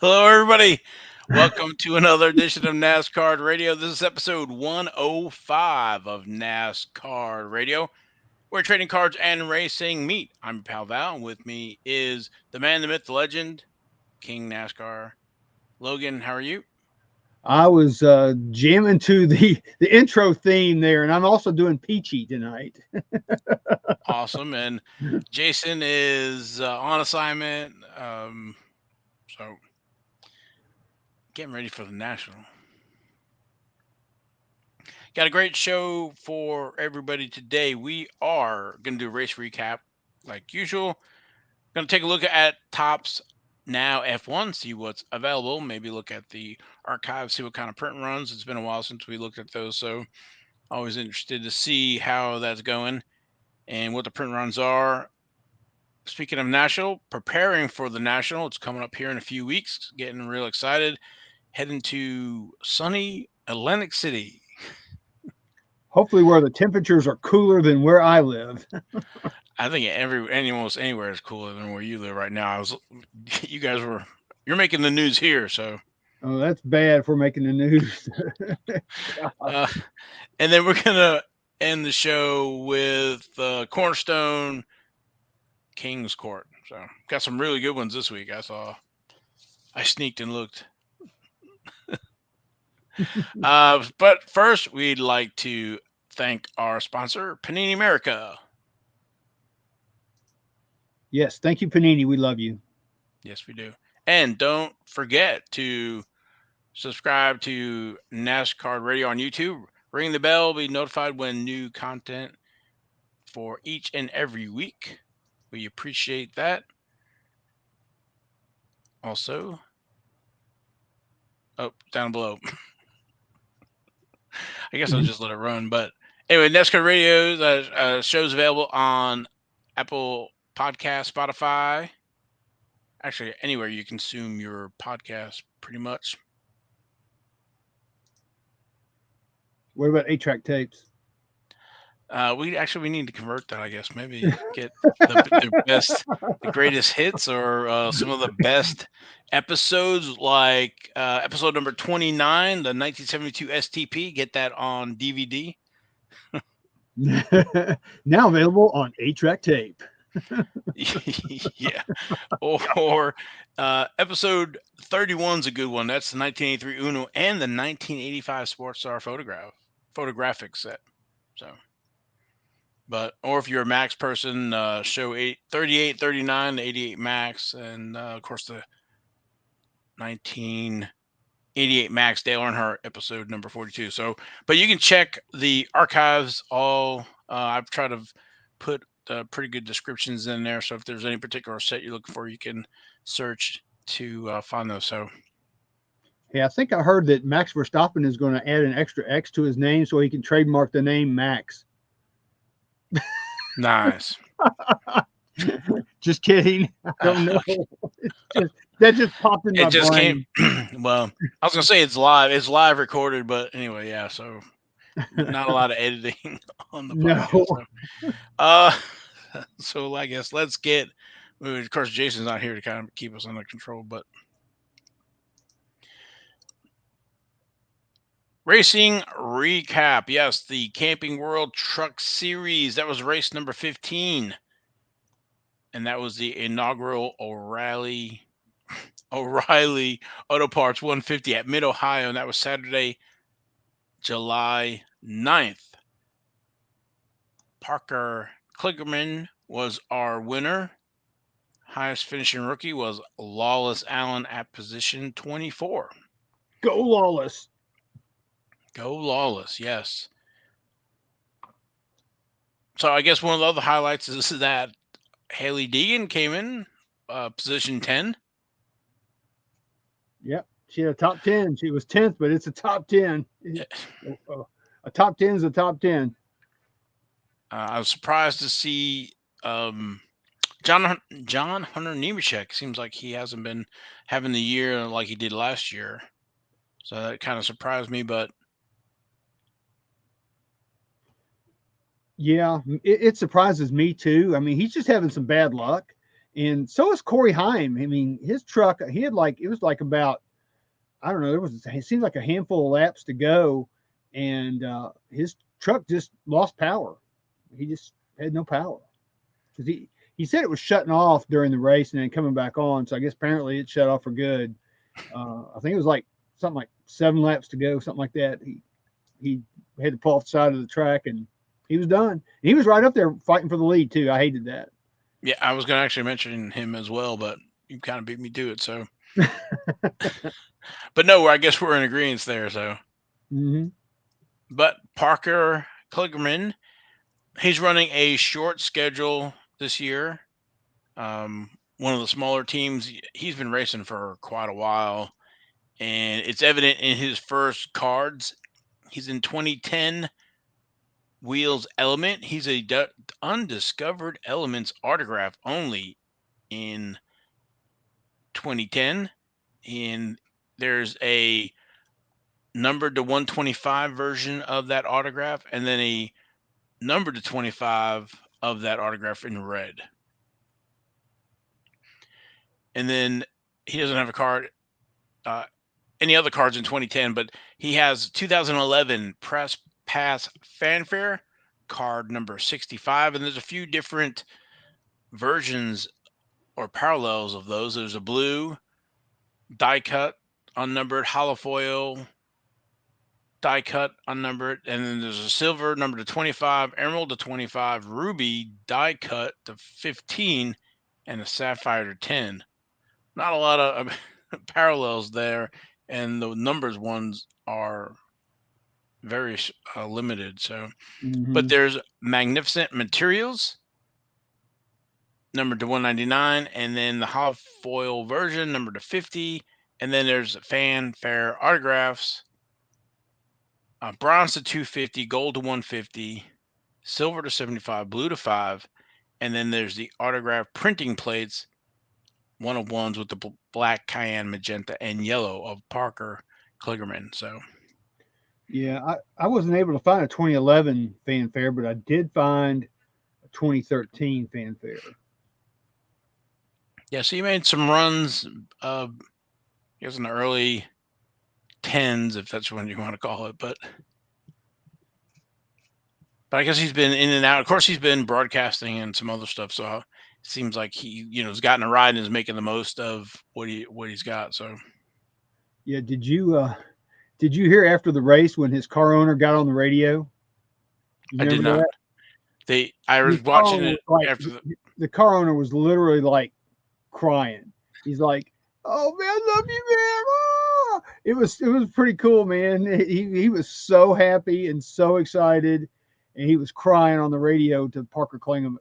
Hello, everybody. Welcome to another edition of NasCard Radio. This is episode 105 of NasCard Radio, where trading cards and racing meet. I'm your pal Val, and with me is the man, the myth, the legend, King NASCAR. Logan, how are you? I was jamming to the intro theme there, and I'm also doing Peachy tonight. Awesome. And Jason is on assignment. So getting ready for the National. Got a great show for everybody today. We are going to do a race recap like usual. Going to take a look at Tops Now F1, see what's available. Maybe look at the archive, see what kind of print runs. It's been a while since we looked at those, so always interested to see how that's going and what the print runs are. Speaking of National, preparing for the National, it's coming up here in a few weeks. Getting real excited. Heading to sunny Atlantic City. Hopefully, where the temperatures are cooler than where I live. I think almost anywhere is cooler than where you live right now. You guys you're making the news here, so. Oh, that's bad for making the news. Uh, and then we're gonna end the show with Cornerstone King's Court. So got some really good ones this week. I sneaked and looked. But first, we'd like to thank our sponsor, Panini America. Yes, thank you, Panini. We love you. Yes, we do. And don't forget to subscribe to NasCard Radio on YouTube. Ring the bell, be notified when new content for each and every week. We appreciate that. Also, down below. I guess I'll just let it run. But anyway, NASCAR Radio show's available on Apple Podcast, Spotify. Actually, anywhere you consume your podcast, pretty much. What about 8-track tapes? We need to convert that. I guess maybe get the greatest hits, or some of the best episodes, like episode number 29, the 1972 STP. Get that on DVD. Now available on 8-track tape. Yeah, or episode 31 is a good one. That's the 1983 Uno and the 1985 Sports Star photographic set. So. But or if you're a Max person, show 38, 39, the 88 Max, and of course the 1988 Max Dale Earnhardt episode number 42. So, but you can check the archives. I've tried to put pretty good descriptions in there. So if there's any particular set you're looking for, you can search to find those. So. Yeah, I think I heard that Max Verstappen is going to add an extra X to his name so he can trademark the name Max. Nice. Just kidding. I don't know. That just popped in my brain. Well, I was gonna say it's live. It's live recorded, but anyway, yeah. So not a lot of editing on the podcast. No. So I guess let's get. Of course, Jason's not here to kind of keep us under control, but racing recap. Yes, the Camping World Truck Series. That was race number 15. And that was the inaugural O'Reilly Auto Parts 150 at Mid Ohio. And that was Saturday, July 9th. Parker Kligerman was our winner. Highest finishing rookie was Lawless Allen at position 24. Go Lawless. Go Lawless, yes. So I guess one of the other highlights is that Haley Deegan came in position 10. Yep. She had a top 10. She was 10th, but it's a top 10. A top 10 is a top 10. I was surprised to see John Hunter Nemechek. Seems like he hasn't been having the year like he did last year. So that kind of surprised me, but Yeah, it surprises me too. I mean, he's just having some bad luck. And so is Corey Heim. I mean, his truck, he had like, it was like about, I don't know, it seemed like a handful of laps to go. And his truck just lost power. He just had no power. Because he said it was shutting off during the race and then coming back on. So I guess apparently it shut off for good. I think it was like something like 7 laps to go, something like that. He had to pull off the side of the track and he was done. And he was right up there fighting for the lead too. I hated that. Yeah, I was going to actually mention him as well, but you kind of beat me to it. So, but no, I guess we're in agreement there. So, Hmm. but Parker Kligerman, he's running a short schedule this year. One of the smaller teams. He's been racing for quite a while, and it's evident in his first cards. He's in 2010 Wheels Element. He's a undiscovered elements autograph only in 2010, and there's a numbered to 125 version of that autograph, and then a numbered to 25 of that autograph in red. And then he doesn't have a card, uh, any other cards in 2010, but he has 2011 Press Pass Fanfare card number 65, and there's a few different versions or parallels of those. There's a blue die cut, unnumbered holofoil die cut, unnumbered, and then there's a silver number to 25, emerald to 25, ruby die cut to 15, and a sapphire to 10. Not a lot of parallels there, and the numbers ones are very limited. So, but Hmm. there's magnificent materials numbered to 199, and then the hollow foil version numbered to 50, and then there's fanfare autographs, bronze to 250, gold to 150, silver to 75, blue to 5, and then there's the autograph printing plates, one of ones with the black, cayenne, magenta, and yellow of Parker Kligerman. So Yeah, I wasn't able to find a 2011 fanfare, but I did find a 2013 fanfare. yeah, so you made some runs, I guess in the early tens, if that's what you want to call it, but I guess he's been in and out. Of course, he's been broadcasting and some other stuff. So it seems like he, has gotten a ride and is making the most of what he's got. So Yeah, did you hear after the race when his car owner got on the radio? You I did remember not. that? I His was car watching owner it was like, after the. the car owner was literally like crying. He's like, "Oh man, I love you, man!" Ah! It was pretty cool, man. He was so happy and so excited, and he was crying on the radio to Parker Kligerman.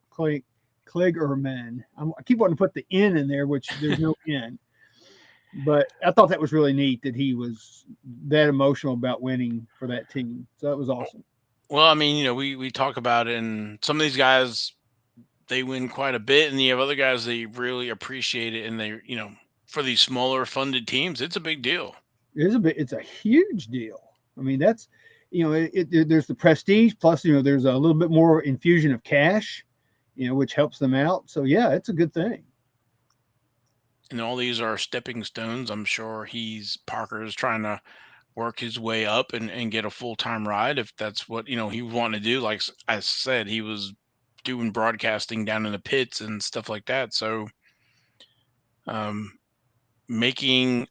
I keep wanting to put the N in there, which there's no N. But I thought that was really neat that he was that emotional about winning for that team. So that was awesome. Well, I mean, we talk about it, and some of these guys they win quite a bit, and you have other guys they really appreciate it, and for these smaller funded teams, it's a big deal. It's a huge deal. I mean, that's there's the prestige plus there's a little bit more infusion of cash, which helps them out. So yeah, it's a good thing. And all these are stepping stones. I'm sure Parker is trying to work his way up and get a full time ride if that's what he was wanting to do. Like I said, he was doing broadcasting down in the pits and stuff like that. So um, making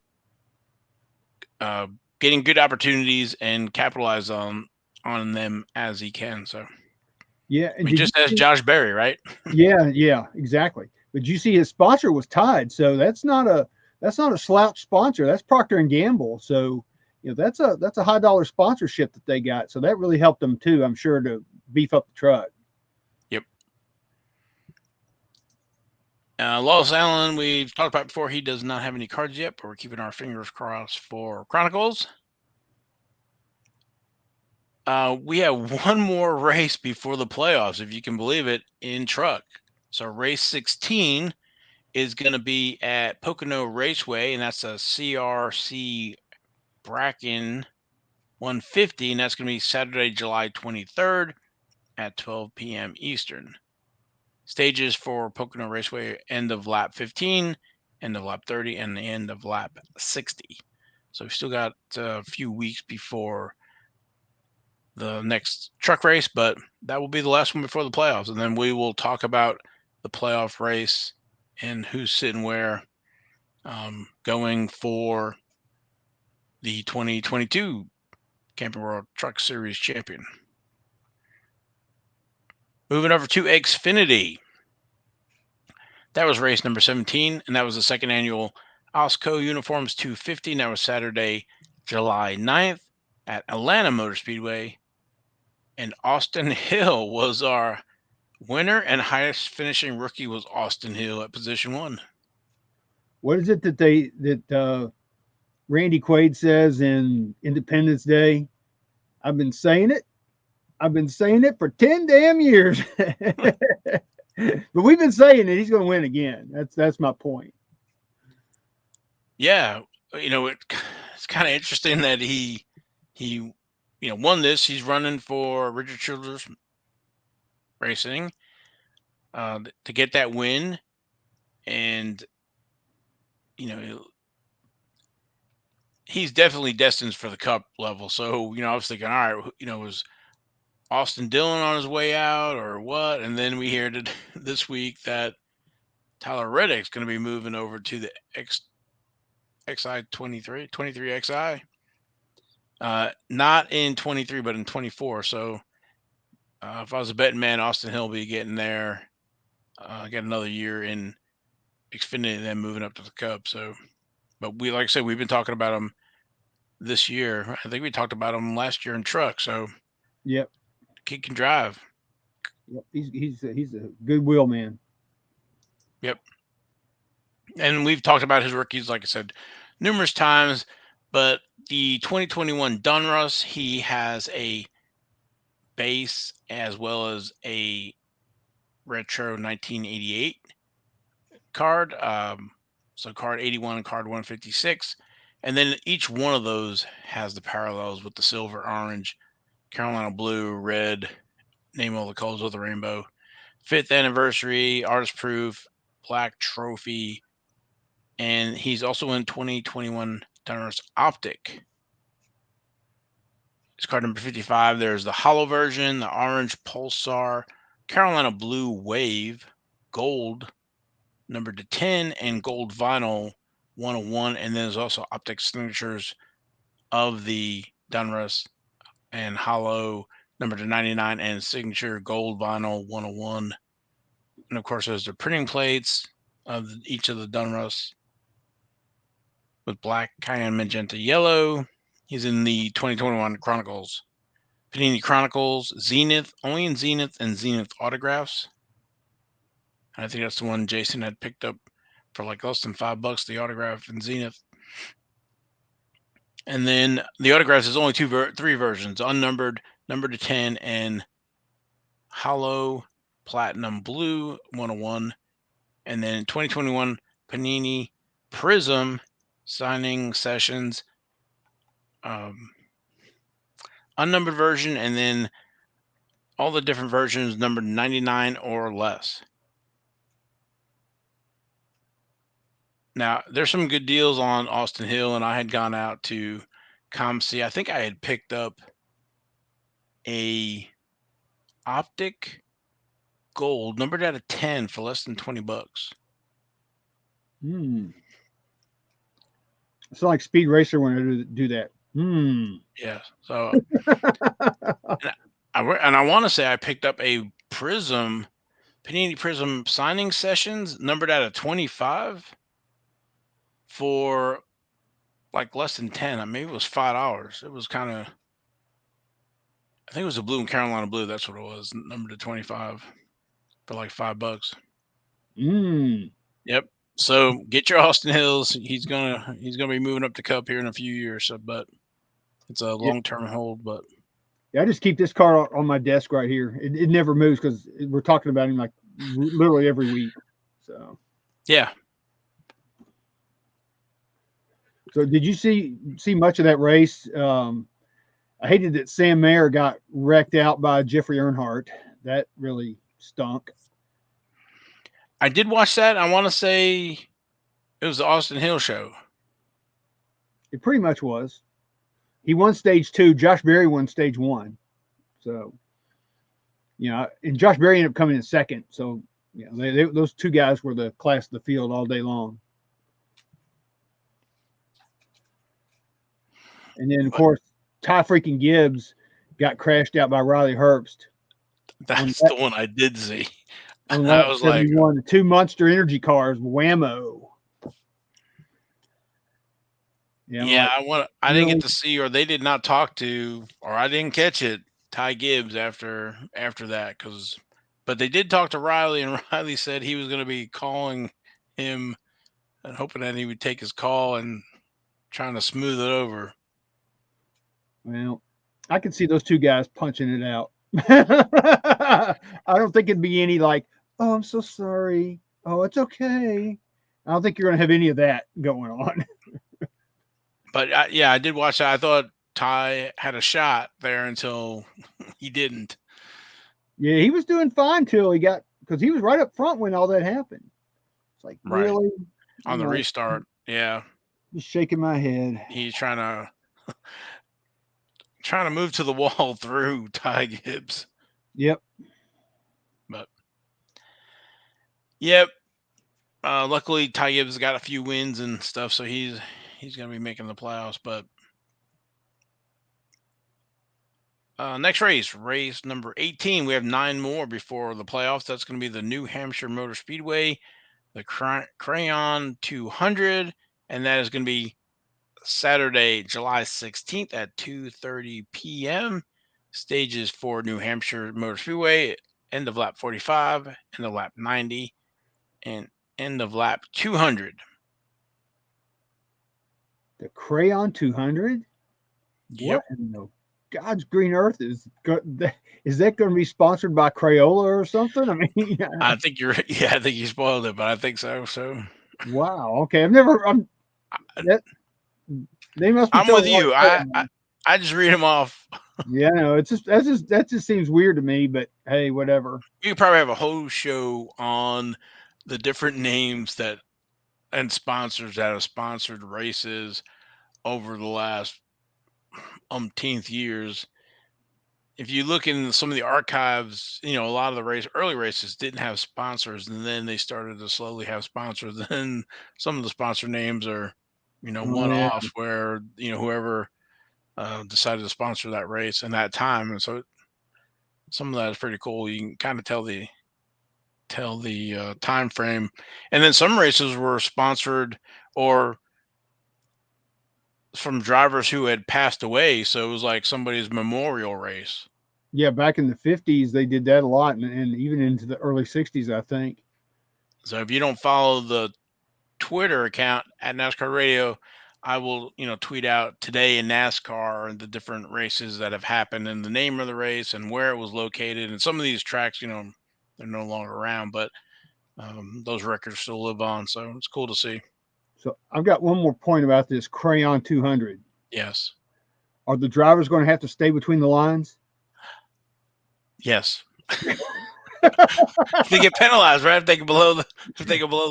uh, getting good opportunities and capitalize on them as he can. So I Yeah, and mean, did you just as see? Josh Berry, right? Yeah, exactly. But you see, his sponsor was tied, so that's not a slouch sponsor. That's Procter and Gamble. So that's a high dollar sponsorship that they got. So that really helped them too. I'm sure to beef up the truck. Yep. Lois Allen, we've talked about before. He does not have any cards yet, but we're keeping our fingers crossed for Chronicles. We have one more race before the playoffs, if you can believe it, in truck. So race 16 is going to be at Pocono Raceway, and that's a CRC Bracken 150, and that's going to be Saturday, July 23rd at 12 p.m. Eastern. stages for Pocono Raceway: end of lap 15, end of lap 30, and the end of lap 60. So we've still got a few weeks before the next truck race, but that will be the last one before the playoffs. And then we will talk about the playoff race and who's sitting where, going for the 2022 Camping World Truck Series champion. Moving over to Xfinity. That was race number 17, and that was the second annual Osco Uniforms 250. And that was Saturday, July 9th at Atlanta Motor Speedway. And Austin Hill was our winner, and highest finishing rookie was Austin Hill at position one. What is it that Randy Quaid says in Independence Day? I've been saying it. I've been saying it for 10 damn years. But we've been saying it. He's going to win again. That's my point. Yeah, it's kind of interesting that he won this. He's running for Richard Childress Racing, to get that win, and you know he's definitely destined for the Cup level. So I was thinking, all right, was Austin Dillon on his way out or what? And then we hear that this week that Tyler Reddick's going to be moving over to the XI 23 XI. Not in 23, but in 24. So if I was a betting man, Austin Hill will be getting there. Get another year in Xfinity and then moving up to the Cup. So, but like I said, we've been talking about him this year. I think we talked about him last year in truck. So, Yep. kid can drive. Yep. He's a goodwill man. Yep. And we've talked about his rookies, like I said, numerous times. But the 2021 Donruss, he has a base as well as a retro 1988 card. So card 81 and card 156. And then each one of those has the parallels with the silver, orange, Carolina blue, red, name all the colors of the rainbow. 5th anniversary, artist proof, black trophy. And he's also in 2021 Donruss Optic. It's card number 55. There's the hollow version, the orange Pulsar, Carolina blue Wave, gold number to 10, and gold vinyl 101. And then there's also optic signatures of the Donruss and hollow number to 99 and signature gold vinyl 101. And of course, there's the printing plates of each of the Donruss with black, cayenne, magenta, yellow. He's in the 2021 Chronicles, Panini Chronicles, Zenith, only in Zenith and Zenith autographs. And I think that's the one Jason had picked up for like less than $5, the autograph in Zenith. And then the autographs is only three versions: unnumbered, number to 10, and hollow platinum blue 101. And then 2021 Panini Prism signing sessions, um, unnumbered version, and then all the different versions numbered 99 or less. Now, there's some good deals on Austin Hill, and I had gone out to ComC. I think I had picked up a optic gold numbered out of 10 for less than $20. Hmm. It's like Speed Racer when I do that. Hmm. Yeah. So, and I want to say I picked up a Prism, Panini Prism signing sessions numbered out of 25 for like less than 10. Maybe it was $5. It was kind of, I think it was a blue and Carolina blue. That's what it was, numbered to 25 for like $5. Hmm. Yep. So get your Austin Hills. He's gonna be moving up the Cup here in a few years. So, but it's a Yeah. long term hold. But Yeah. I just keep this car on my desk right here. It never moves because we're talking about him like literally every week. So. yeah, So did you see much of that race? I hated that Sam Mayer got wrecked out by Jeffrey Earnhardt. That really stunk. I did watch that. I want to say it was the Austin Hill show. It pretty much was. He won stage two. Josh Berry won stage one. So, and Josh Berry ended up coming in second. So, those two guys were the class of the field all day long. And then, of But course, Ty freaking Gibbs got crashed out by Riley Herbst on that's the one I did see. lap I was like, 71. The two Monster Energy cars, whammo. Yeah, I'm yeah, like, I didn't get really? to see, or they did not talk to, or I didn't catch it. Ty Gibbs after that, because, but they did talk to Riley, and Riley said he was going to be calling him and hoping that he would take his call and trying to smooth it over. Well, I could see those two guys punching it out. I don't think it'd be any like, oh, I'm so sorry. Oh, it's okay. I don't think you're going to have any of that going on. But yeah, I did watch that. I thought Ty had a shot there until he didn't. Yeah, he was doing fine till he got, because he was right up front when all that happened. It's like, Right really? on I'm the like, restart. Yeah, just shaking my head. he's trying to move to the wall through Ty Gibbs. Yep. But yep, luckily Ty Gibbs got a few wins and stuff, so he's gonna be making the playoffs. But next race number 18. We have nine more before the playoffs. That's going to be the New Hampshire Motor Speedway, the Crayon 200, and that is going to be Saturday, July 16th at 2:30 p.m. Stages for New Hampshire Motor Speedway: end of lap 45, end of lap 90, and end of lap 200. The Crayon 200? Yep. What in the God's green earth is that going to be sponsored by Crayola or something? I mean, I think you're. Yeah, I think you spoiled it, but I think so. So wow. Okay, I've never. I, That they must be I'm telling with a lot you. of stories. I just read them off. Yeah, no, it's just that just seems weird to me. But hey, whatever. We could probably have a whole show on the different names that and sponsors that have sponsored races over the last umpteenth years. If you look in some of the archives, a lot of the early races didn't have sponsors, and then they started to slowly have sponsors. Then some of the sponsor names are, Oh one yeah. offs where whoever decided to sponsor that race and that time, and so some of that is pretty cool. You can kind of tell the time frame, and then some races were sponsored or from drivers who had passed away, so it was like somebody's memorial race. Yeah, back in the 50s, they did that a lot, and even into the early 60s, I think. So if you don't follow the Twitter account at NasCar Radio, I will, tweet out today in NASCAR and the different races that have happened and the name of the race and where it was located. And some of these tracks, they're no longer around, but those records still live on. So it's cool to see. So I've got one more point about this Crayon 200. Yes. Are the drivers going to have to stay between the lines? Yes. They get penalized, right? If they go below the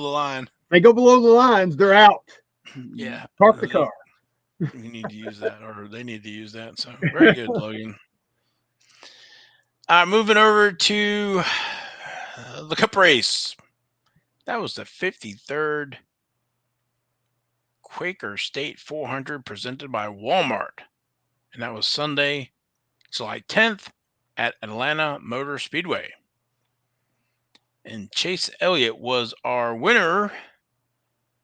line. They go below the lines, they're out. Yeah. Park the car. We need to use that, or they need to use that. So very good, Logan. Moving over to the Cup race. That was the 53rd Quaker State 400 presented by Walmart. And that was Sunday, July 10th at Atlanta Motor Speedway. And Chase Elliott was our winner,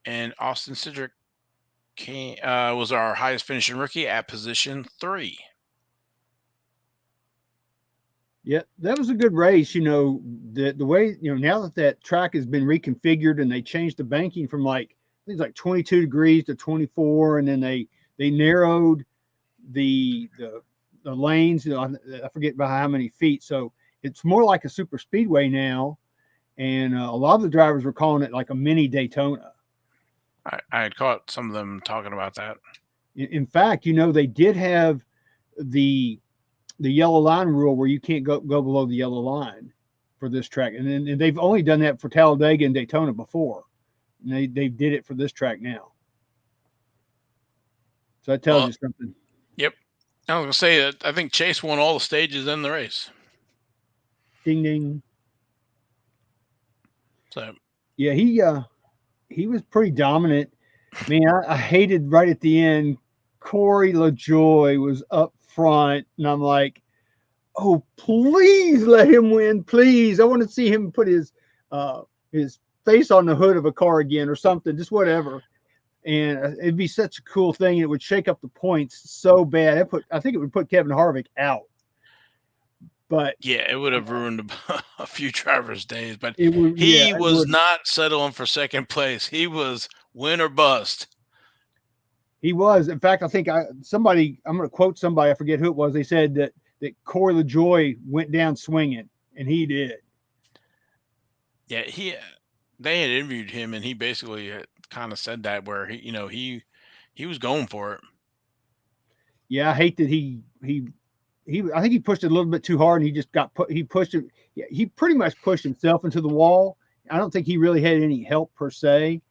and Austin Cedric was our highest finishing rookie at position 3. Yeah, that was a good race. The way now that track has been reconfigured and they changed the banking from like I think it's like 22 degrees to 24, and then they narrowed the the lanes. I forget by how many feet. So it's more like a super speedway now, and a lot of the drivers were calling it like a mini Daytona. I had caught some of them talking about that. In fact, they did have the the yellow line rule where you can't go below the yellow line. for this track, and then and they've only done that for Talladega and Daytona before. And they did it for this track now, so that tells Well, you something. yep. I was gonna say that I think Chase won all the stages in the race. Ding ding. So Yeah, he was pretty dominant. Man, I hated right at the end. Corey LaJoy was up front, and I'm like, oh, please let him win, please. I want to see him put his face on the hood of a car again or something, just whatever. And it'd be such a cool thing. It would shake up the points so bad. I think it would put Kevin Harvick out, but yeah, it would have ruined a few drivers' days. But it would, yeah, he it was would. not settling for second place. He was win or bust. He was. In fact, I think I'm going to quote somebody. I forget who it was. They said that Corey LaJoy went down swinging, and he did. Yeah, they had interviewed him, and he basically kind of said that where he was going for it. Yeah, I hate that he. I think he pushed it a little bit too hard, and he just got put. He pushed it. Yeah, he pretty much pushed himself into the wall. I don't think he really had any help per se.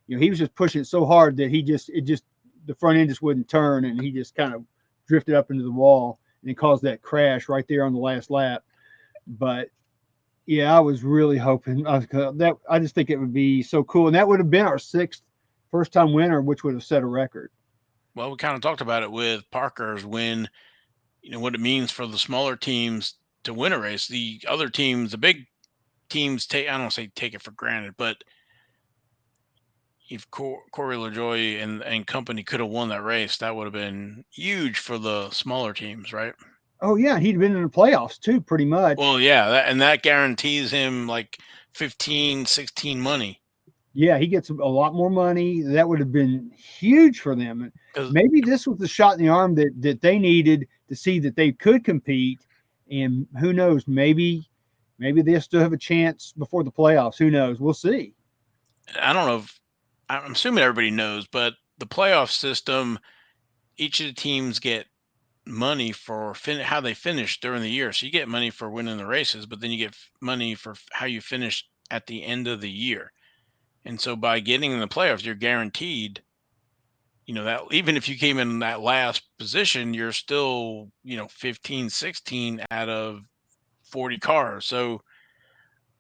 He was just pushing it so hard that it just the front end just wouldn't turn, and he just kind of drifted up into the wall, and it caused that crash right there on the last lap. But yeah, I was really hoping that I just think it would be so cool, and that would have been our sixth first time winner, which would have set a record. Well, we kind of talked about it with Parker's win. What it means for the smaller teams to win a race. The other teams, the big teams, take I don't say take it for granted, but if Corey LaJoy and company could have won that race, that would have been huge for the smaller teams, right? Oh yeah, he'd been in the playoffs too, pretty much. Well, yeah, that guarantees him like 15, 16 money. Yeah, he gets a lot more money. That would have been huge for them. Because Maybe this was the shot in the arm that they needed to see that they could compete. And who knows? Maybe they still have a chance before the playoffs. Who knows? We'll see. I don't know if I'm assuming everybody knows, but the playoff system, each of the teams get money for how they finish during the year. So you get money for winning the races, but then you get money for how you finish at the end of the year. And so by getting in the playoffs, you're guaranteed, that even if you came in that last position, you're still, 15, 16 out of 40 cars. So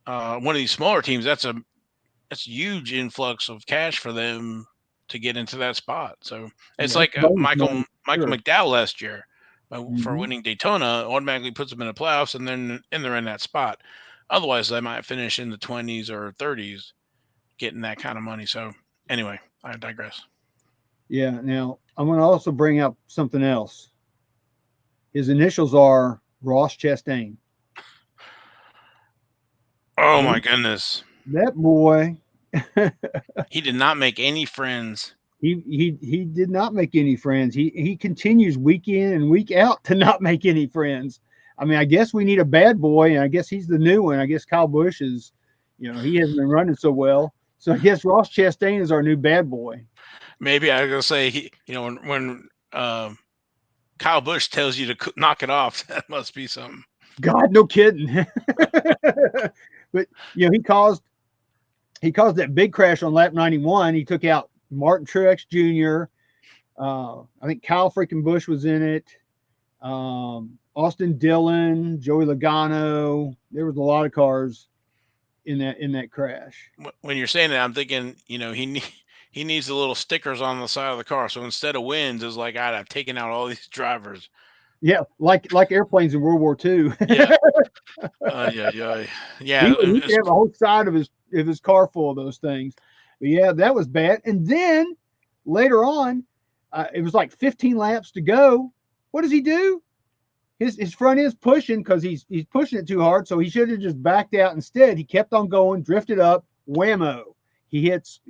one of these smaller teams, that's a huge influx of cash for them to get into that spot. So it's Yeah, it's like bonus Michael money for Michael sure. McDowell last year for Hmm. winning Daytona automatically puts them in the playoffs, and they're in that spot. Otherwise, they might finish in the 20s or 30s, getting that kind of money. So anyway, I digress. Yeah. Now I'm going to also bring up something else. His initials are Ross Chastain. Oh That, my goodness, that boy, he did not make any friends. he did not make any friends. He continues week in and week out to not make any friends. I mean, I guess we need a bad boy, and I guess he's the new one. I guess Kyle Busch is, he hasn't been running so well. So I guess Ross Chastain is our new bad boy. Maybe I was gonna say when Kyle Busch tells you to knock it off, that must be something. God, no kidding. But he caused that big crash on lap 91. He took out Martin Truex Jr. I think Kyle freaking Busch was in it. Austin Dillon, Joey Logano. There was a lot of cars in that crash. When you're saying that, I'm thinking, he needs the little stickers on the side of the car. So instead of wins, it's like, I've taken out all these drivers. Yeah, like airplanes in World War II. Yeah, yeah, yeah, he yeah. he could have a whole side of his car full of those things. But yeah, that was bad. And then later on, it was like 15 laps to go. What does he do? His front end's pushing because he's pushing it too hard. So he should have just backed out. Instead, he kept on going, drifted up, whammo. He hits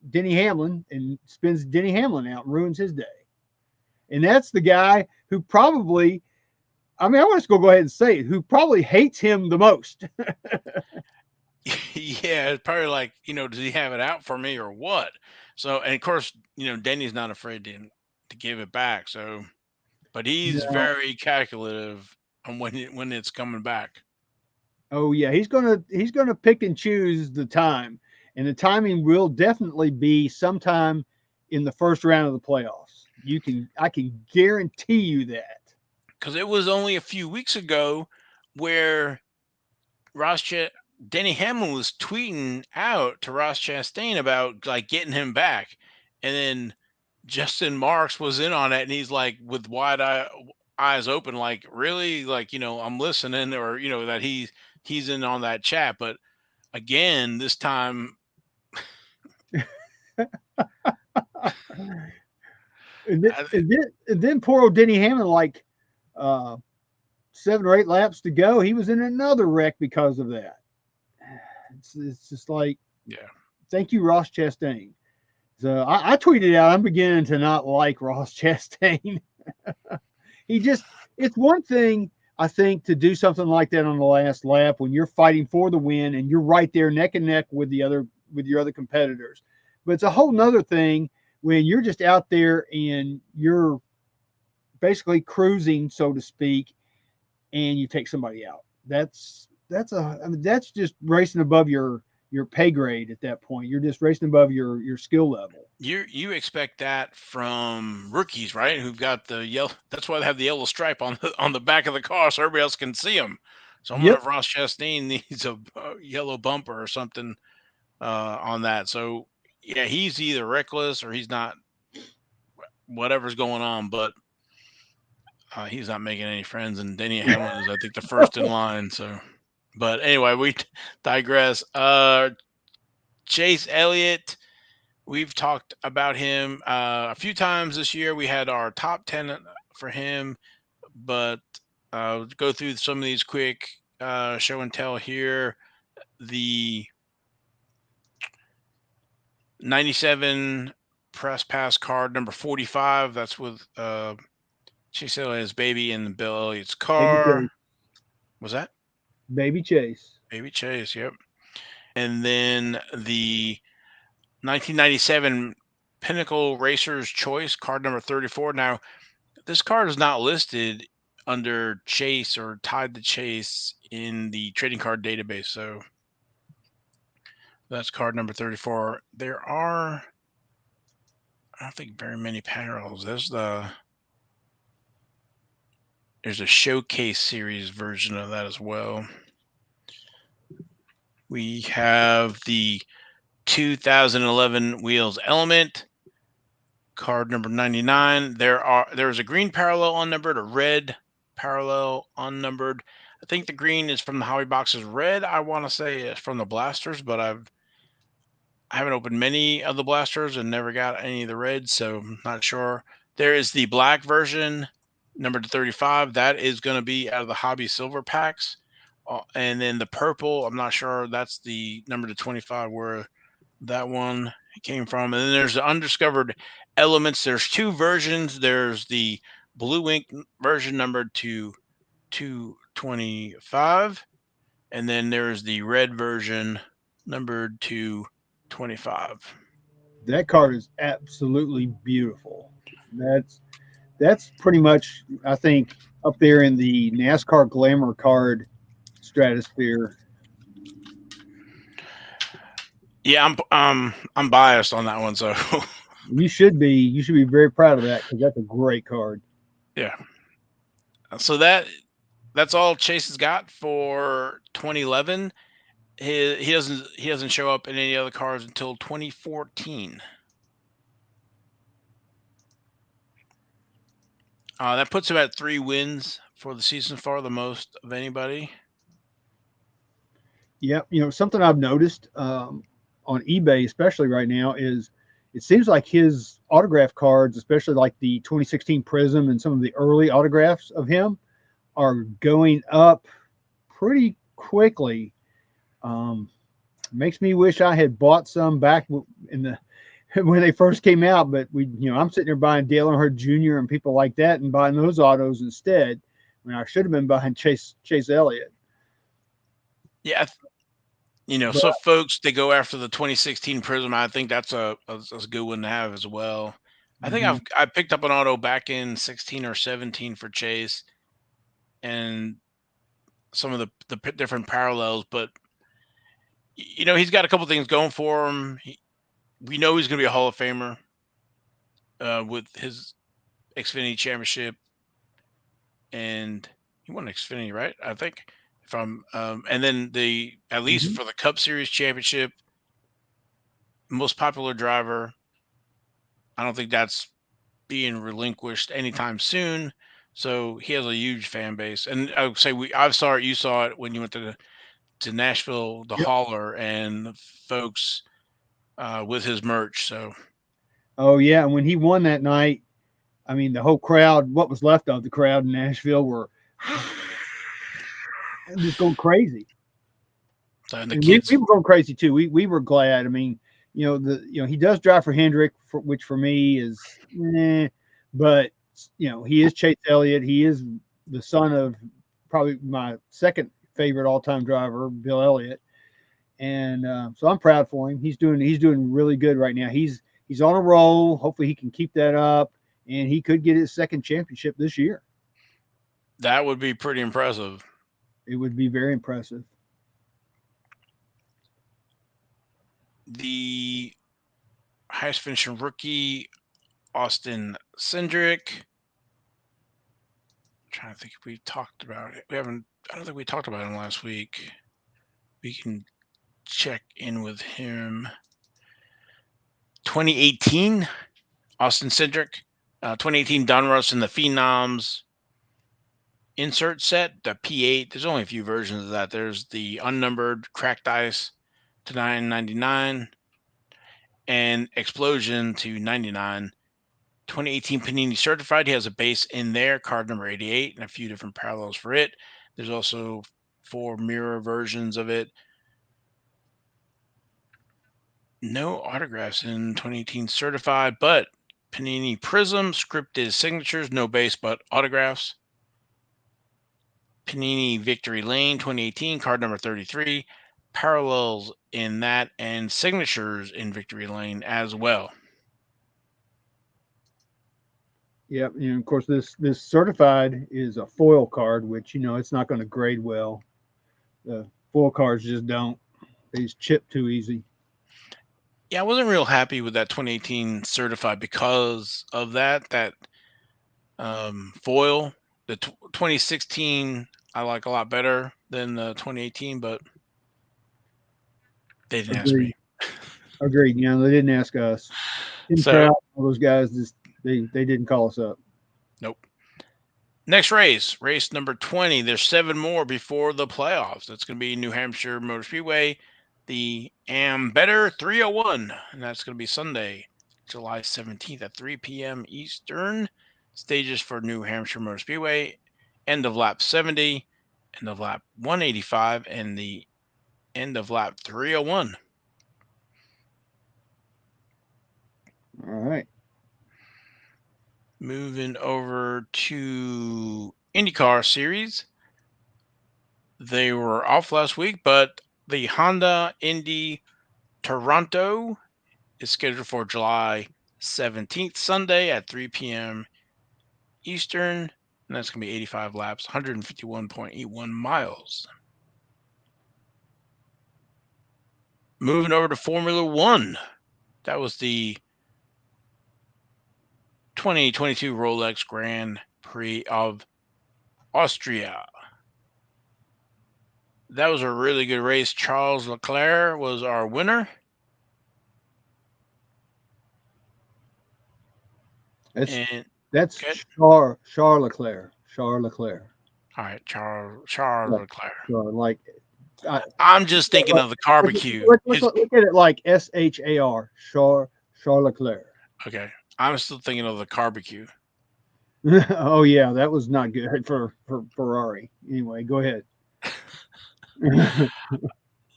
Denny Hamlin and spins Denny Hamlin out and ruins his day. And that's the guy who probably, I mean, I want to go ahead and say it, who probably hates him the most. Yeah, it's probably like, does he have it out for me or what? So, and of course, Denny's not afraid to give it back. So, but he's Now, very calculative on when it's coming back. Oh yeah, he's gonna pick and choose the time, and the timing will definitely be sometime in the first round of the playoffs. I can guarantee you that. Because it was only a few weeks ago where Ross Ch- Denny Hamlin was tweeting out to Ross Chastain about like getting him back, and then Justin Marks was in on it, and he's like with eyes open, like really, like I'm listening, or that he's in on that chat. But again, this time, I, And then poor old Denny Hamlin, like uh, 7 or 8 laps to go, he was in another wreck because of that. It's just like, yeah, thank you, Ross Chastain. So I tweeted out, I'm beginning to not like Ross Chastain. he just, it's one thing, I think, to do something like that on the last lap when you're fighting for the win and you're right there neck and neck with your other competitors. But it's a whole nother thing when you're just out there and you're basically cruising, so to speak, and you take somebody out. I mean, that's just racing above your pay grade at that point. You're just racing above your skill level. you expect that from rookies, right? Who've got the yellow. That's why they have the yellow stripe on the back of the car, so everybody else can see them. So I'm wondering Yep. if Ross Chastain needs a yellow bumper or something on that. So yeah, he's either reckless or he's not. Whatever's going on, but he's not making any friends. And Denny Hamlin is, I think, the first in line. So, but anyway, we digress. Chase Elliott. We've talked about him a few times this year. We had our top 10 for him, but go through some of these quick show and tell here. The 97 press pass card number 45. That's with Chase Elliott's baby in Bill Elliott's Baby car. Chase. Was that Baby Chase. Baby Chase? Yep. And then the 1997 Pinnacle Racers Choice card number 34. Now, this card is not listed under Chase or tied to Chase in the trading card database. So that's card number 34. There are, I don't think, very many parallels. There's a showcase series version of that as well. We have the 2011 Wheels Element card number 99. There's a green parallel unnumbered, a red parallel unnumbered. I think the green is from the hobby boxes. Red, I want to say, is from the blasters, but I haven't opened many of the blasters and never got any of the reds, so I'm not sure. There is the black version, number 35. That is going to be out of the hobby silver packs. And then the purple, I'm not sure. That's the number to 25 where that one came from. And then there's the undiscovered elements. There's two versions. There's the blue ink version numbered to 225, and then there's the red version numbered to 25. That card is absolutely beautiful. That's that's pretty much, I think, up there in the NASCAR glamour card stratosphere. Yeah, I'm biased on that one, so You should be very proud of that because that's a great card. yeah. So that's all Chase has got for 2011. He doesn't show up in any other cars until 2014. That puts him at 3 wins for the season, far the most of anybody. Yep. Something I've noticed on eBay, especially right now, is it seems like his autograph cards, especially like the 2016 Prism and some of the early autographs of him, are going up pretty quickly. Um, Makes me wish I had bought some back in the when they first came out. But I'm sitting there buying Dale Earnhardt Jr. and people like that and buying those autos instead. I mean, I should have been buying Chase Elliott. Yeah, But so folks they go after the 2016 Prism. I think that's a good one to have as well. I think mhm, I picked up an auto back in 16 or 17 for Chase, and some of the different parallels, but he's got a couple things going for him. We know he's going to be a Hall of Famer with his Xfinity Championship, and he won Xfinity, right? I think. If I'm, and then at least Mhm. for the Cup Series Championship, most popular driver. I don't think that's being relinquished anytime soon. So he has a huge fan base, and I would say I saw it. You saw it when you went to Nashville, the Yep. hauler, and the folks with his merch. So Oh yeah, and when he won that night, I mean, the whole crowd, what was left of the crowd in Nashville, were just going crazy, and the and we kids, were going crazy too. We were glad. I mean, he does drive for Hendrick, which for me is, but he is Chase Elliott. He is the son of probably my second favorite all time driver, Bill Elliott, and so I'm proud for him. He's doing really good right now. He's on a roll. Hopefully, he can keep that up, and he could get his second championship this year. that would be pretty impressive. It would be very impressive. The highest finishing rookie, Austin Cindric. I'm trying to think if we talked about it. We haven't. I don't think we talked about him last week. We can check in with him. 2018, Austin Cindric. 2018 Donruss and the Phenoms insert set, the P8. There's only a few versions of that. There's the unnumbered cracked ice to 999 and explosion to 99. 2018 Panini certified. He has a base in there, card number 88, and a few different parallels for it. There's also 4 mirror versions of it. No autographs in 2018 certified, but Panini Prism scripted signatures, no base but autographs. Panini Victory Lane 2018, card number 33, parallels in that and signatures in Victory Lane as well. Yep, and of course this certified is a foil card, which it's not going to grade well. The foil cards just don't. They just chip too easy. Yeah, I wasn't real happy with that 2018 certified because of that foil. The 2016 I like a lot better than the 2018, but they didn't ask me. Agreed. Agreed. They didn't ask us. Tim So Trout, all those guys, just they didn't call us up. nope. Next race number 20. There's 7 more before the playoffs. That's going to be New Hampshire Motor Speedway, the Am Better 301, and that's going to be Sunday, July 17th at 3 p.m. Eastern. Stages for New Hampshire Motor Speedway, end of lap 70, end of lap 185, and the end of lap 301. All right. Moving over to IndyCar Series. They were off last week, but the Honda Indy Toronto is scheduled for July 17th, Sunday at 3 p.m. Eastern. And that's going to be 85 laps, 151.81 miles. Moving over to Formula One. That was the 2022 Rolex Grand Prix of Austria. That was a really good race. Charles Leclerc was our winner. That's And that's okay. Charles Leclerc. Charles Leclerc. All right, Charles Yeah. Leclerc. Like I, I'm just thinking like, of the look, barbecue. look at it like SHAR. Charles Leclerc. Okay. I'm still thinking of the barbecue. Oh yeah, that was not good for Ferrari. Anyway, go ahead.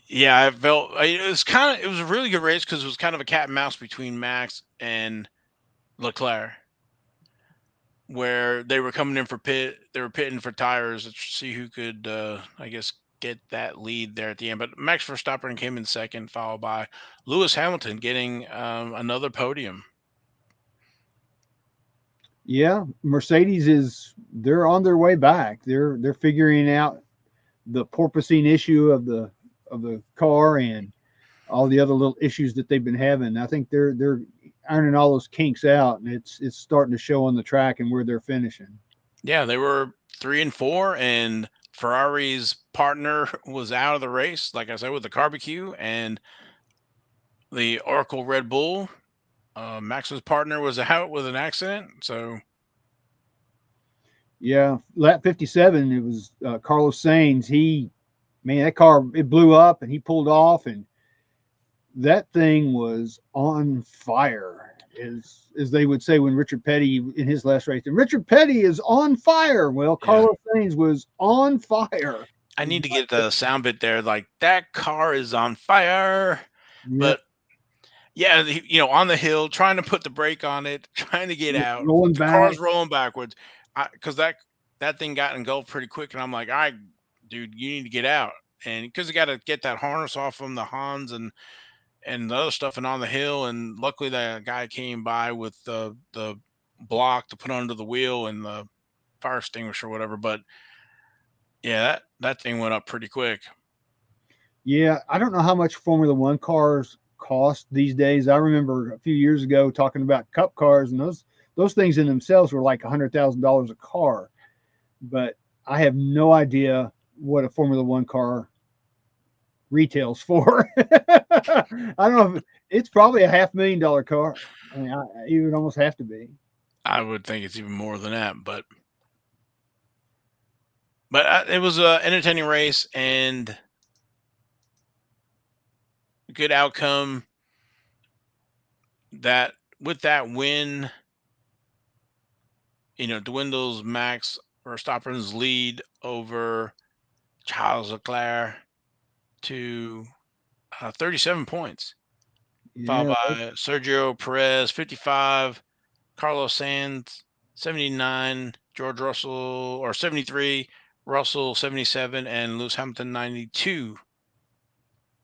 Yeah, I felt it was a really good race because it was kind of a cat and mouse between Max and Leclerc, where they were coming in for they were pitting for tires to see who could, I guess, get that lead there at the end. But Max Verstappen came in second, followed by Lewis Hamilton getting another podium. Yeah, Mercedes they're on their way back. They're figuring out the porpoising issue of the car and all the other little issues that they've been having. I think they're ironing all those kinks out, and it's starting to show on the track and where they're finishing. Yeah, they were 3 and 4, and Ferrari's partner was out of the race, like I said, with the barbecue, and the Oracle Red Bull. Max's partner was out with an accident, so Yeah, lap 57, it was Carlos Sainz. He, man, that car it blew up and he pulled off, and that thing was on fire, as they would say when Richard Petty in his last race. And Richard Petty is on fire. Well, yeah. Carlos Sainz was on fire. I need to get the sound bit there, like that car is on fire. Yeah, But yeah, on the hill, trying to put the brake on it, trying to get out. rolling The back. car's rolling backwards, because that thing got engulfed pretty quick, and I'm like, "All right, dude, you need to get out." And because you got to get that harness off from the Hans and the other stuff, and on the hill. And luckily, that guy came by with the block to put under the wheel and the fire extinguisher, or whatever. But yeah, that thing went up pretty quick. Yeah, I don't know how much Formula One cars cost these days. I remember a few years ago talking about Cup cars, and those things in themselves were like $100,000 a car. But I have no idea what a Formula One car retails for. I don't know if it's probably a $500,000 car. I mean, it would almost have to be. I would think it's even more than that, but it was a entertaining race and a good outcome. That with that win, dwindles Max Verstappen's lead over Charles Leclerc to 37 points, followed Yeah, by Sergio Perez 55, Carlos Sainz 79, George Russell or 73, Russell 77, and Lewis Hamilton 92.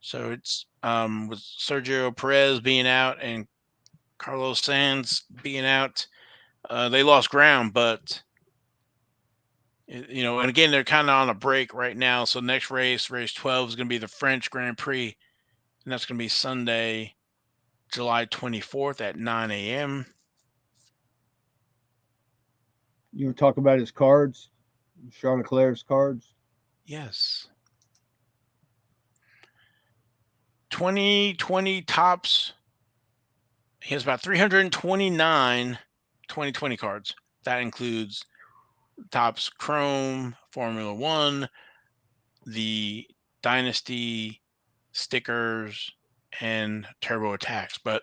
So it's with Sergio Perez being out and Carlos Sainz being out, they lost ground. But and again, they're kind of on a break right now. So next race 12, is going to be the French Grand Prix, and that's going to be Sunday, July 24th at 9 a.m. you want to talk about his cards, Charles Leclerc's cards? Yes, 2020 tops. He has about 329 2020 cards. That includes tops Chrome, Formula One, the Dynasty stickers, and Turbo Attacks. But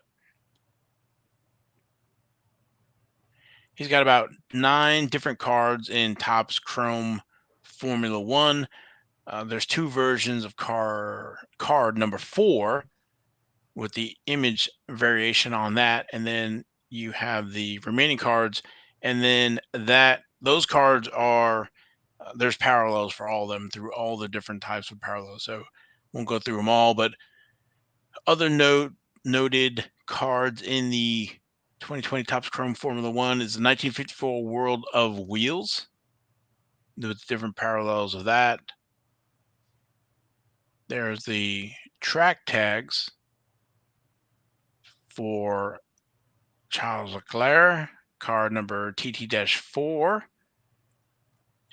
he's got about 9 different cards in Topps Chrome Formula One. There's 2 versions of card number 4 with the image variation on that, and then you have the remaining cards, and then those cards are there's parallels for all of them through all the different types of parallels. So won't go through them all, but other noted cards in the 2020 Topps Chrome Formula One is the 1954 World of Wheels with different parallels of that. There's the track tags for Charles Leclerc, card number TT-4.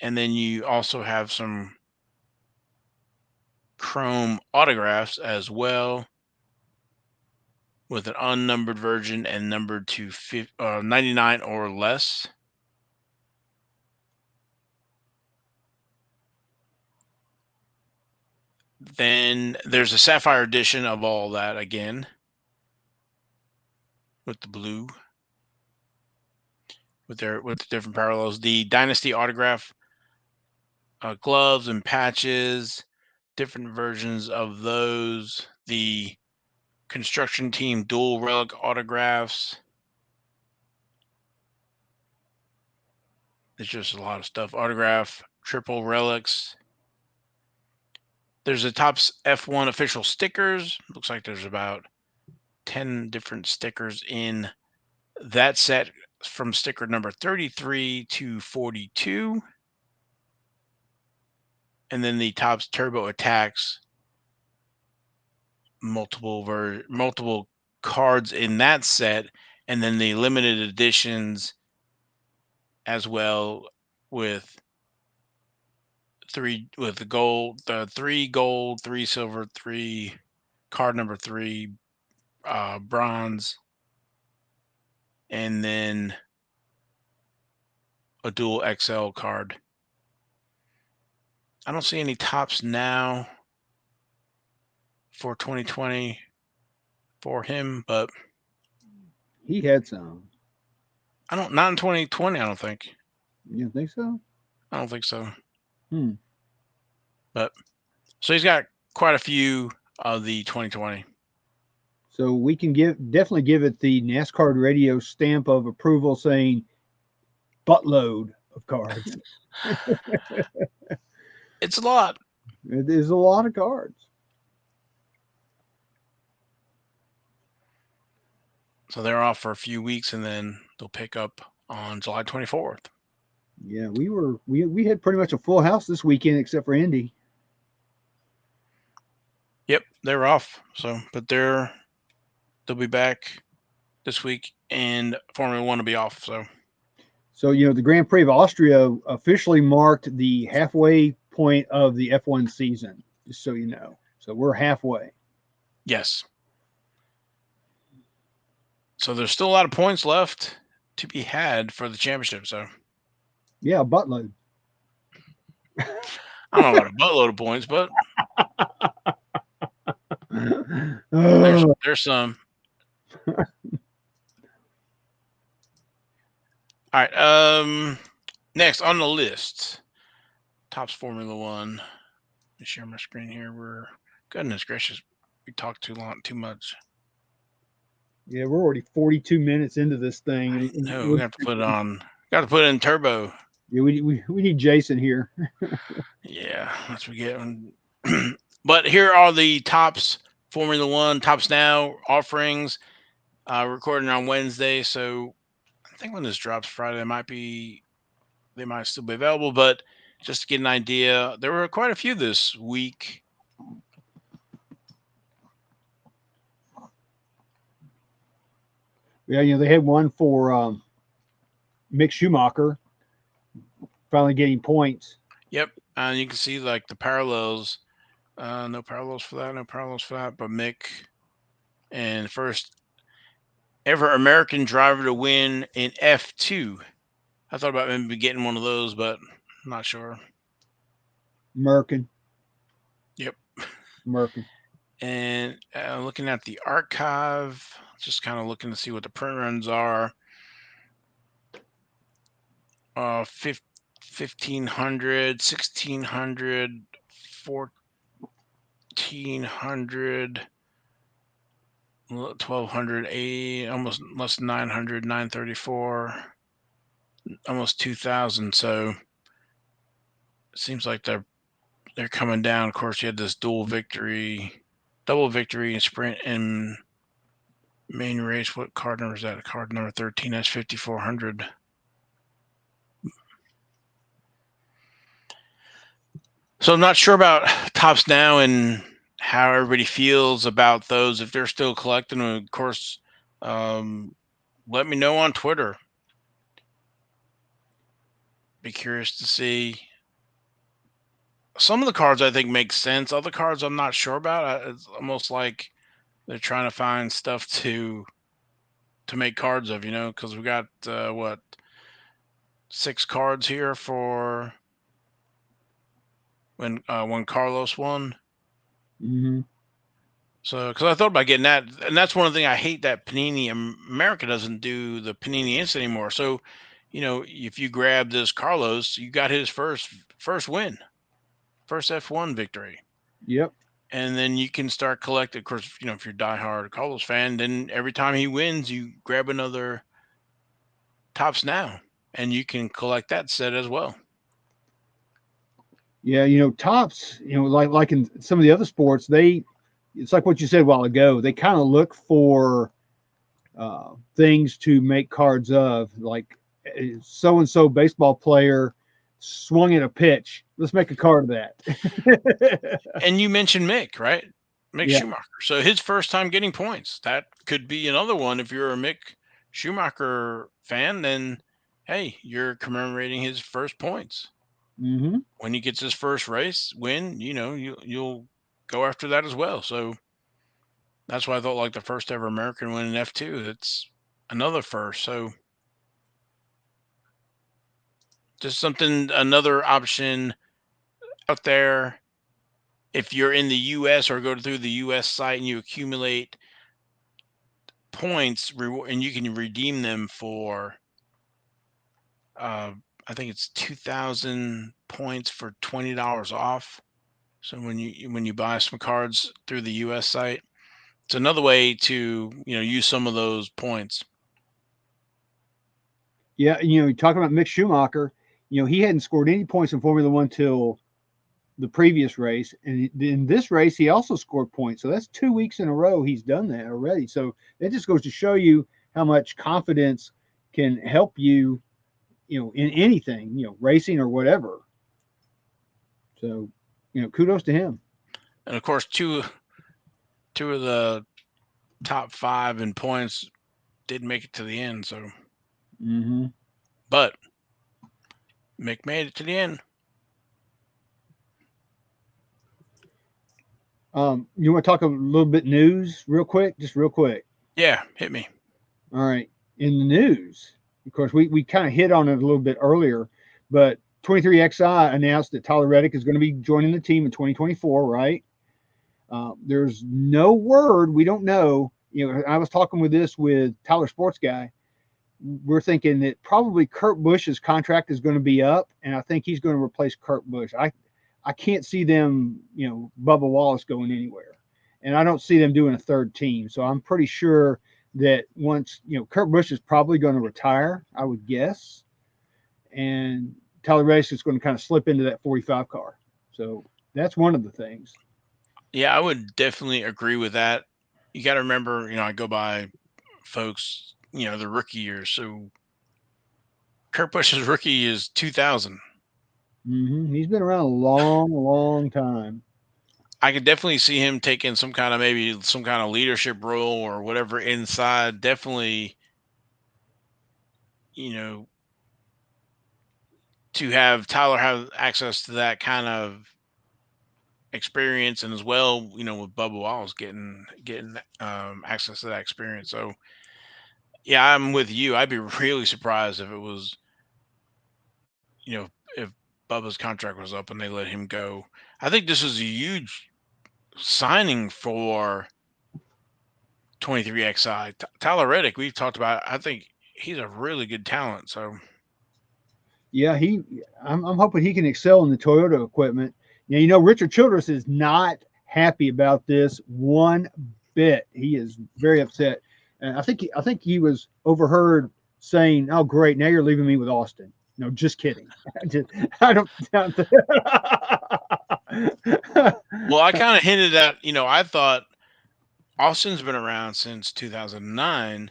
And then you also have some Chrome autographs as well, with an unnumbered version and numbered to 99 or less. Then there's a Sapphire edition of all that again, with the blue, with the different parallels. The Dynasty autograph gloves and patches, different versions of those. The construction team dual relic autographs. There's just a lot of stuff. Autograph triple relics. There's a Topps F1 official stickers. Looks like there's about 10 different stickers in that set, from sticker number 33 to 42. and then the Topps Turbo Attacks, multiple cards in that set, and then the limited editions as well with three gold, three silver, three card number three bronze, and then a dual XL card. I don't see any Tops now for 2020 for him, but He had some. I don't not in 2020. I don't think. You don't think so? I don't think so. Hmm. But so he's got quite a few of the 2020. So we can definitely give it the NasCard Radio stamp of approval, saying buttload of cards. It's a lot. It is a lot of cards. So they're off for a few weeks, and then they'll pick up on July 24th. Yeah, we had pretty much a full house this weekend except for Indy. Yep, they're off. So, but they'll be back this week, and Formula One will be off. So, So the Grand Prix of Austria officially marked the halfway point of the F1 season. Just so you know, so we're halfway. yes. So there's still a lot of points left to be had for the championship. So Yeah, buttload. I don't know about a buttload of points, but there's Oh, there's some. All right. Next on the list, Topps Formula One. Let me share my screen here. We're goodness gracious, we talked too much. yeah, we're already 42 minutes into this thing. I know we have to put it on. Got to put it in turbo. Yeah, we need Jason here. Yeah, that's what we get. But here are the Topps Formula One Topps Now offerings. Recording on Wednesday, so I think when this drops Friday, they might still be available. But just to get an idea, there were quite a few this week. Yeah, they had one for Mick Schumacher finally getting points. Yep, and you can see like the parallels. No parallels for that. No parallels for that. But Mick and first ever American driver to win in F2. I thought about maybe getting one of those, but I'm not sure. Merkin, Yep. Merkin. And looking at the archive, just kind of looking to see what the print runs are. 1500, 1600, 1400, 1200, almost less than 900, 934, almost 2000. So it seems like they're coming down. Of course, you had this double victory in sprint and main race. What card number is that? Card number 13. That's 5400. So I'm not sure about Tops Now and how everybody feels about those. If they're still collecting them, of course, um, let me know on Twitter. Be curious to see. Some of the cards I think make sense. Other cards I'm not sure about. It's almost like they're trying to find stuff to make cards of, because we got what 6 cards here for when Carlos won. Mm-hmm. So, because I thought about getting that, and that's one of the things I hate that Panini America doesn't do the Panini Instant anymore. So, if you grab this Carlos, you got his first win, first F1 victory, Yep. and then you can start collecting. Of course, if you're a diehard Carlos fan, then every time he wins, you grab another Tops Now, and you can collect that set as well. Yeah, tops. Like in some of the other sports, it's like what you said a while ago. They kind of look for things to make cards of, like so and so baseball player swung at a pitch. Let's make a card of that. And you mentioned Mick, right? Mick Yeah. Schumacher. So his first time getting points. That could be another one. If you're a Mick Schumacher fan, then hey, you're commemorating his first points. Hmm. When he gets his first race win, you'll go after that as well. So that's why I thought like the first ever American win in F2. That's another first. So just something, another option out there. If you're in the US or go through the US site and you accumulate points and you can redeem them for uh I think it's 2,000 points for $20 off. So when you buy some cards through the US site, it's another way to, use some of those points. Yeah. Talking about Mick Schumacher, he hadn't scored any points in Formula One till the previous race, and in this race he also scored points. So that's 2 weeks in a row he's done that already. So it just goes to show you how much confidence can help you, in anything, racing or whatever. So, kudos to him. And of course, two of the top 5 in points did make it to the end, so Hmm. but Mick made it to the end. You want to talk a little bit news real quick, just real quick? Yeah, hit me. All right. In the news, of course, we kind of hit on it a little bit earlier, but 23XI announced that Tyler Reddick is going to be joining the team in 2024, right? There's no word. We don't know. I was talking with this with Tyler Sports Guy. We're thinking that probably Kurt Busch's contract is going to be up, and I think he's going to replace Kurt Busch. I can't see them, Bubba Wallace going anywhere, and I don't see them doing a third team. So I'm pretty sure that once Kurt Busch is probably going to retire, I would guess, and Tyler Reddick is going to kind of slip into that 45 car. So that's one of the things. Yeah, I would definitely agree with that. You got to remember, I go by folks, the rookie years. So Kurt Busch's rookie is 2000. He's been around a long, long time. I could definitely see him taking some kind of, maybe some kind of leadership role or whatever inside. Definitely, you know, to have Tyler have access to that kind of experience, and as well, with Bubba Wallace getting access to that experience. So yeah, I'm with you. I'd be really surprised if it was, you know, if Bubba's contract was up and they let him go. I think this is a huge signing for 23XI. Tyler Reddick, we've talked about. I think he's a really good talent. So Yeah, I'm hoping he can excel in the Toyota equipment. Richard Childress is not happy about this one bit. He is very upset, and I think he was overheard saying, "Oh, great, now you're leaving me with Austin." No, just kidding. I don't. well, I kind of hinted at, I thought Austin's been around since 2009.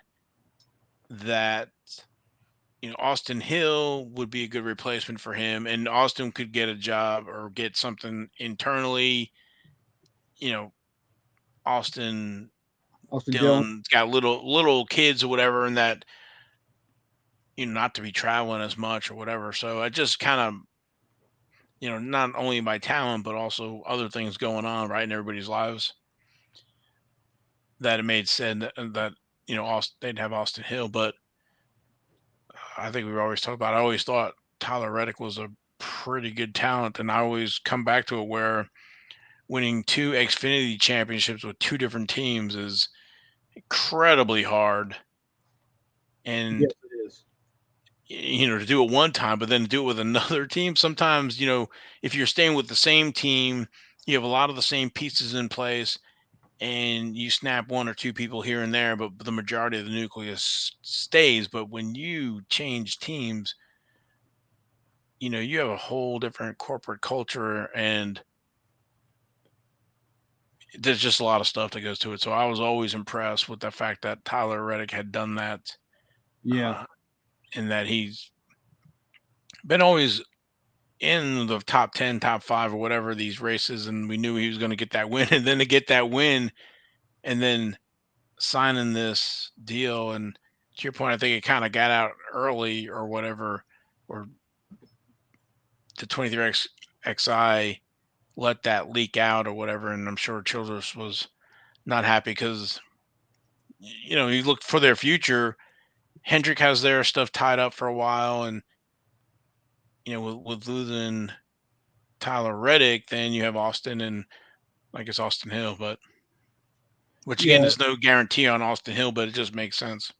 That Austin Hill would be a good replacement for him, and Austin could get a job or get something internally. You know, Austin Austin Dillon. Dillon's got little kids or whatever, and that not to be traveling as much or whatever. So I just kind of not only by talent but also other things going on right in everybody's lives, that it made sense that Austin, they'd have Austin Hill. But I think we've always talked about. I always thought Tyler Reddick was a pretty good talent, and I always come back to it where winning two Xfinity championships with two different teams is incredibly hard. Yes, And it is. to do it one time, but then do it with another team. Sometimes, if you're staying with the same team, you have a lot of the same pieces in place, and you snap one or two people here and there, but the majority of the nucleus stays. But when you change teams, you have a whole different corporate culture, and there's just a lot of stuff that goes to it. So I was always impressed with the fact that Tyler Reddick had done that, Yeah. uh, and that he's been always. in the top 10, top 5 or whatever these races, and we knew he was going to get that win, and then to get that win and then signing this deal, and to your point, I think it kind of got out early or whatever, or the 23X XI let that leak out or whatever, and I'm sure Childress was not happy because he looked for their future. Hendrick has their stuff tied up for a while, and with losing Tyler Reddick, then you have Austin and I guess Austin Hill, but which again, Yeah. there's no guarantee on Austin Hill, but it just makes sense.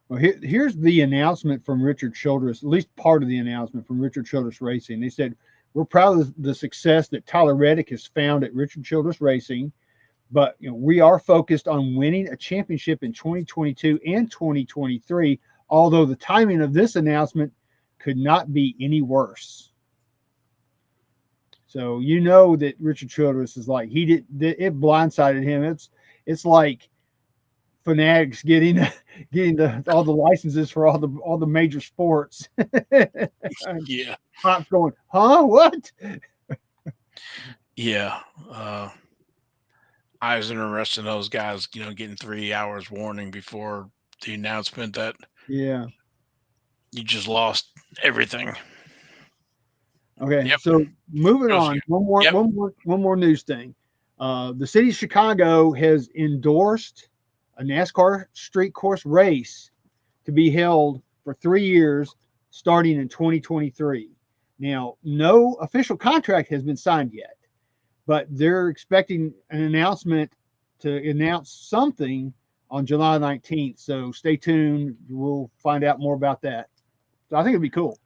Well, here's the announcement from Richard Childress, at least part of the announcement from Richard Childress Racing. They said, "We're proud of the success that Tyler Reddick has found at Richard Childress Racing, but we are focused on winning a championship in 2022 and 2023, although the timing of this announcement could not be any worse." So you know that Richard Childress is like he did it blindsided him. It's like Fanatics getting getting all the licenses for all the major sports. And Yeah, Pop's going, huh? What? yeah. I was interested in those guys, getting 3 hours warning before the announcement that Yeah. you just lost everything. Okay. Yep. So moving That was on, you. Yep. one more news thing. The city of Chicago has endorsed a NASCAR street course race to be held for 3 years, starting in 2023. Now, no official contract has been signed yet, but they're expecting an announcement to announce something on July 19th. So stay tuned. We'll find out more about that. So I think it'd be cool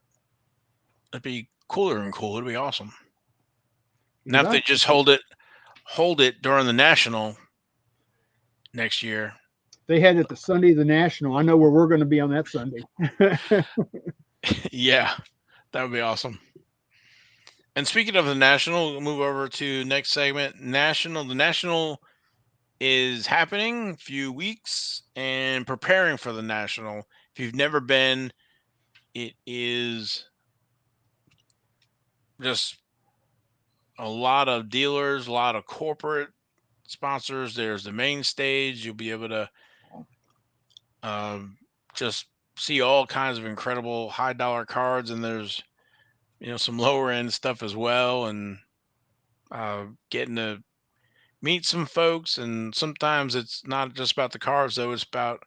It'd be cooler and cool. It'd be awesome. Now because if they just hold it during the national next year. they had it the Sunday of the National. I know where we're going to be on that Sunday. Yeah, that would be awesome. And speaking of the national, we'll move over to next segment. The national is happening a few weeks and preparing for the national. If you've never been, it is just a lot of dealers, a lot of corporate sponsors. There's the main stage. You'll be able to um, just see all kinds of incredible high dollar cards, and there's some lower end stuff as well, and getting to meet some folks. And sometimes it's not just about the cards, though. It's about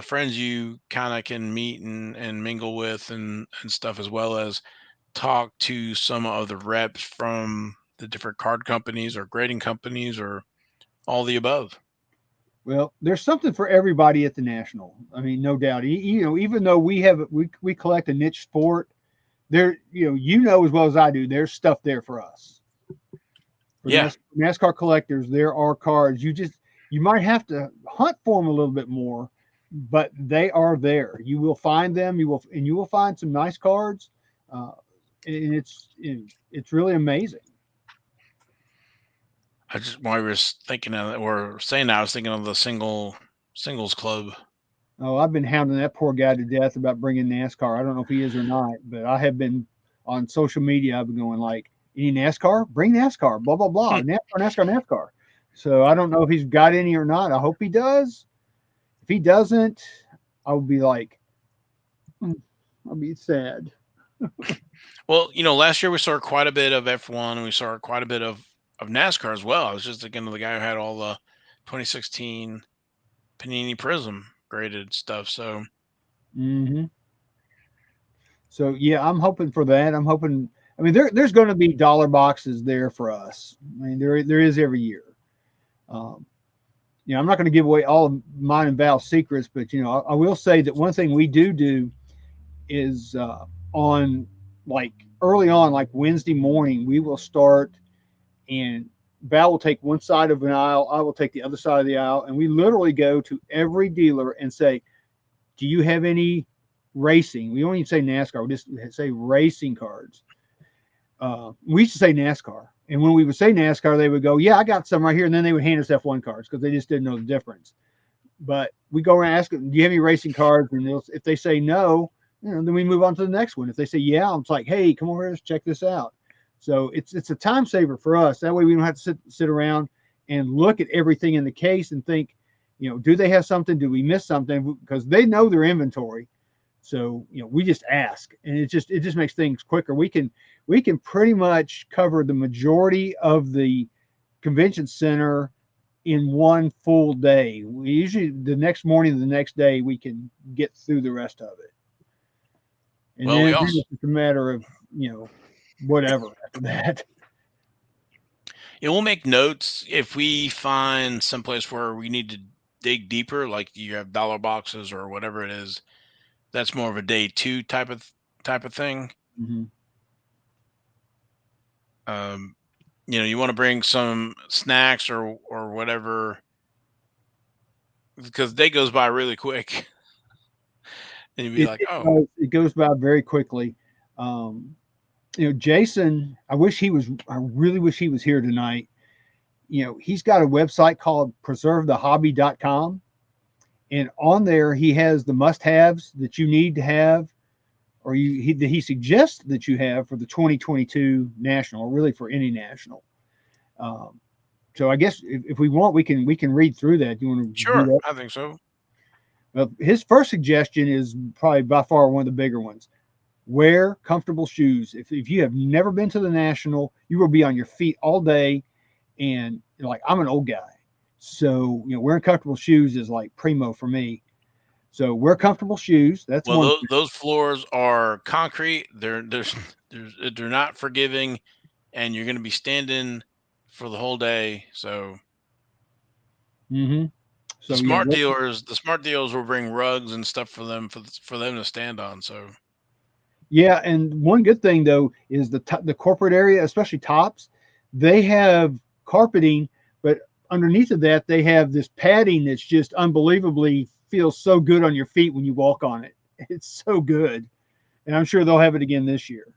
friends you kind of can meet and mingle with and stuff, as well as talk to some of the reps from the different card companies or grading companies or all the above. Well, there's something for everybody at the National. I mean, no doubt. Even though we collect a niche sport, there, as well as I do, there's stuff there for us. For Yeah, NASCAR collectors, there are cards. You might have to hunt for them a little bit more, but they are there. You will find them. You will find some nice cards, uh, and it's really amazing. I just while we were thinking of or saying that, I was thinking of the singles club. Oh, I've been hounding that poor guy to death about bringing NASCAR. I don't know if he is or not, but I have been on social media. I've been going like, "Any NASCAR? Bring NASCAR." Blah blah blah. NASCAR, NASCAR, NASCAR. So I don't know if he's got any or not. I hope he does. If he doesn't, I would be like, "Hmm, I'll be sad." Well, last year we saw quite a bit of F1 and we saw quite a bit of NASCAR as well. I was just thinking of the guy who had all the 2016 Panini Prism graded stuff. So Hmm. So yeah, I'm hoping for that. I'm hoping. I mean, there's going to be dollar boxes there for us. I mean, there is every year. Um, I'm not going to give away all of mine and Val's secrets, but I will say that one thing we do is on like early on, like Wednesday morning, we will start and Val will take one side of an aisle, I will take the other side of the aisle, and we literally go to every dealer and say, "Do you have any racing?" We don't even say NASCAR; we just say racing cards. We used to say NASCAR, and when we would say NASCAR, they would go, "Yeah, I got some right here," and then they would hand us F1 cards because they just didn't know the difference. But we go around and ask them, "Do you have any racing cards?" And if they say no, then we move on to the next one. If they say yeah, I'm like, hey, come over here, let's check this out. So it's a time saver for us. That way we don't have to sit around and look at everything in the case and think, do they have something? Do we miss something? Because they know their inventory. So we just ask, and it just makes things quicker. We can pretty much cover the majority of the convention center in one full day. We usually the next morning, the next day, we can get through the rest of it, and Well, we then also it's just a matter of whatever after that. it will make notes if we find someplace where we need to dig deeper, like you have dollar boxes or whatever it is. That's more of a day two type of thing. Hmm. Um, you want to bring some snacks or whatever because day goes by really quick, and you'd be It, like, it oh, goes it goes by very quickly. Um, Jason, I really wish he was here tonight. He's got a website called preservethehobby.com, and on there he has the must-haves that you need to have, or that he suggests that you have for the 2022 national, or really for any national. Um, so I guess if we want, we can read through that. Do you want to do sure, that? I think so. Well, his first suggestion is probably by far one of the bigger ones. Wear comfortable shoes. If you have never been to the national, you will be on your feet all day. And like, I'm an old guy, so wearing comfortable shoes is like primo for me. So wear comfortable shoes. That's Well, one those floors are concrete. They're not forgiving, and you're going to be standing for the whole day. So thing. the So yeah, smart dealers will bring rugs and stuff for them to stand on. So yeah. And one good thing though is the corporate area, especially tops, they have carpeting, but underneath of that they have this padding that's just unbelievably feels so good on your feet when you walk on it. It's so good, and I'm sure they'll have it again this year.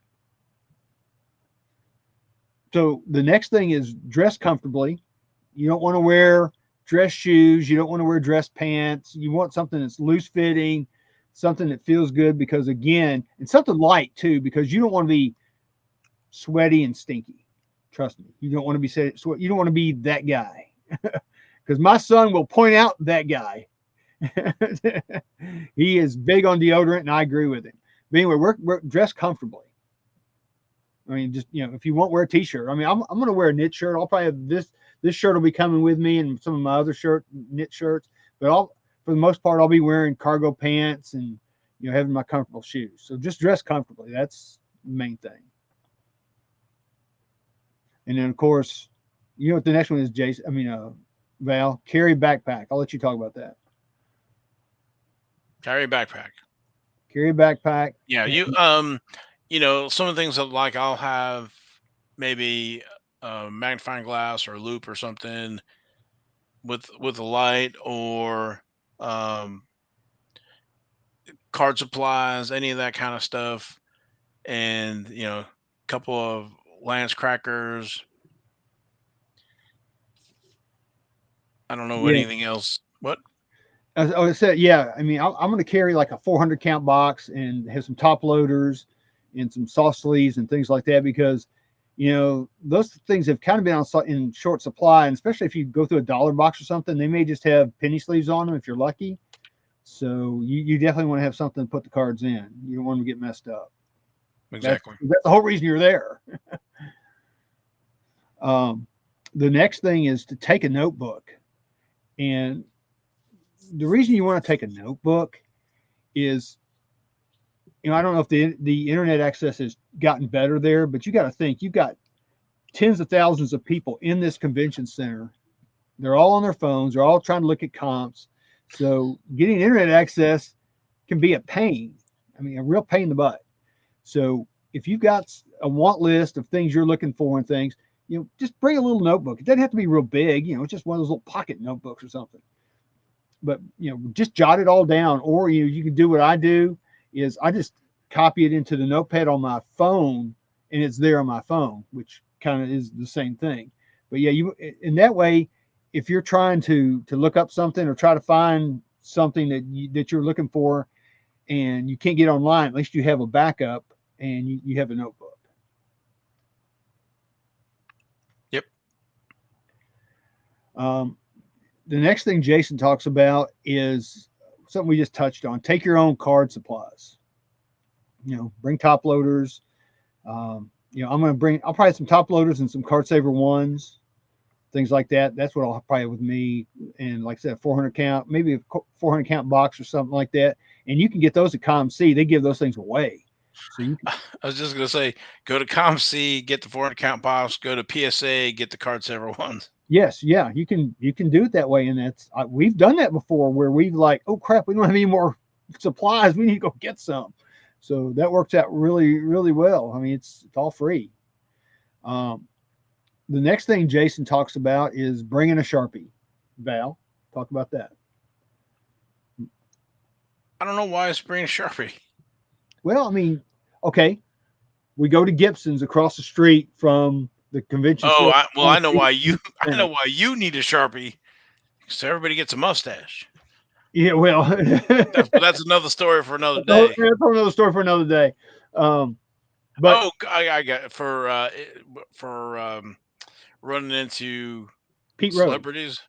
So the next thing is dress comfortably. You don't want to wear dress shoes. You don't want to wear dress pants. You want something that's loose fitting, something that feels good because, again, and something light too, because you don't want to be sweaty and stinky. Trust me, you don't want to be you don't want to be that guy because my son will point out that guy. He is big on deodorant, and I agree with him. But anyway, we're dressed comfortably. I mean, just if you won't wear a t-shirt, I mean, I'm gonna wear a knit shirt. I'll probably have this shirt will be coming with me, and some of my other knit shirts. But I'll for the most part I'll be wearing cargo pants and having my comfortable shoes. So just dress comfortably. That's the main thing. And then of course, what the next one is, Jason. I mean, Val, carry backpack. I'll let you talk about that. carry a backpack. Carry a backpack. Yeah, some of the things that like I'll have maybe a magnifying glass or a loop or something with a light or um, card supplies, any of that kind of stuff, and a couple of Lance crackers. I don't know Yeah. anything else. What? I said, yeah. I mean, I'm going to carry like a 400 count box and have some top loaders and some soft sleeves and things like that because, those things have kind of been in short supply. And especially if you go through a dollar box or something, they may just have penny sleeves on them if you're lucky. So you definitely want to have something to put the cards in. You don't want them to get messed up. That's Exactly. that's the whole reason you're there. Um, the next thing is to take a notebook, and the reason you want to take a notebook is I don't know if the internet access has gotten better there, but you got to think you've got tens of thousands of people in this convention center. They're all on their phones. They're all trying to look at comps. So getting internet access can be a pain. I mean, a real pain in the butt. So if you've got a want list of things you're looking for and things, just bring a little notebook. It doesn't have to be real big. It's just one of those little pocket notebooks or something. But just jot it all down, or you can do what I do is I just copy it into the notepad on my phone, and it's there on my phone, which kind of is the same thing. But yeah, you in that way, if you're trying to look up something or try to find something that you're looking for, and you can't get online, at least you have a backup and you have a notebook. Yep. Um, the next thing Jason talks about is something we just touched on. Take your own card supplies. Bring top loaders. I'm going to bring. I'll probably have some top loaders and some card saver ones, things like that. That's what I'll probably have with me. And like I said, 400 count, maybe a 400 count box or something like that. And you can get those at ComC. They give those things away. So you can, I was just gonna say, go to ComC, get the 400 count box. Go to PSA, get the card saver ones. yes, yeah, you can do it that way. And we've done that before where we've like, oh crap, we don't have any more supplies. We need to go get some. So that works out really, really well. I mean, it's all free. Um, the next thing Jason talks about is bringing a Sharpie. Val, talk about that. I don't know why it's bringing Sharpie. Well, I mean, okay, we go to Gibson's across the street from the convention Oh, center. I know why you. I know why you need a Sharpie. So everybody gets a mustache. Yeah, well, That's another story for another that's day. another story for another day. Um, but Oh, I got it for running into Pete Rose, celebrities.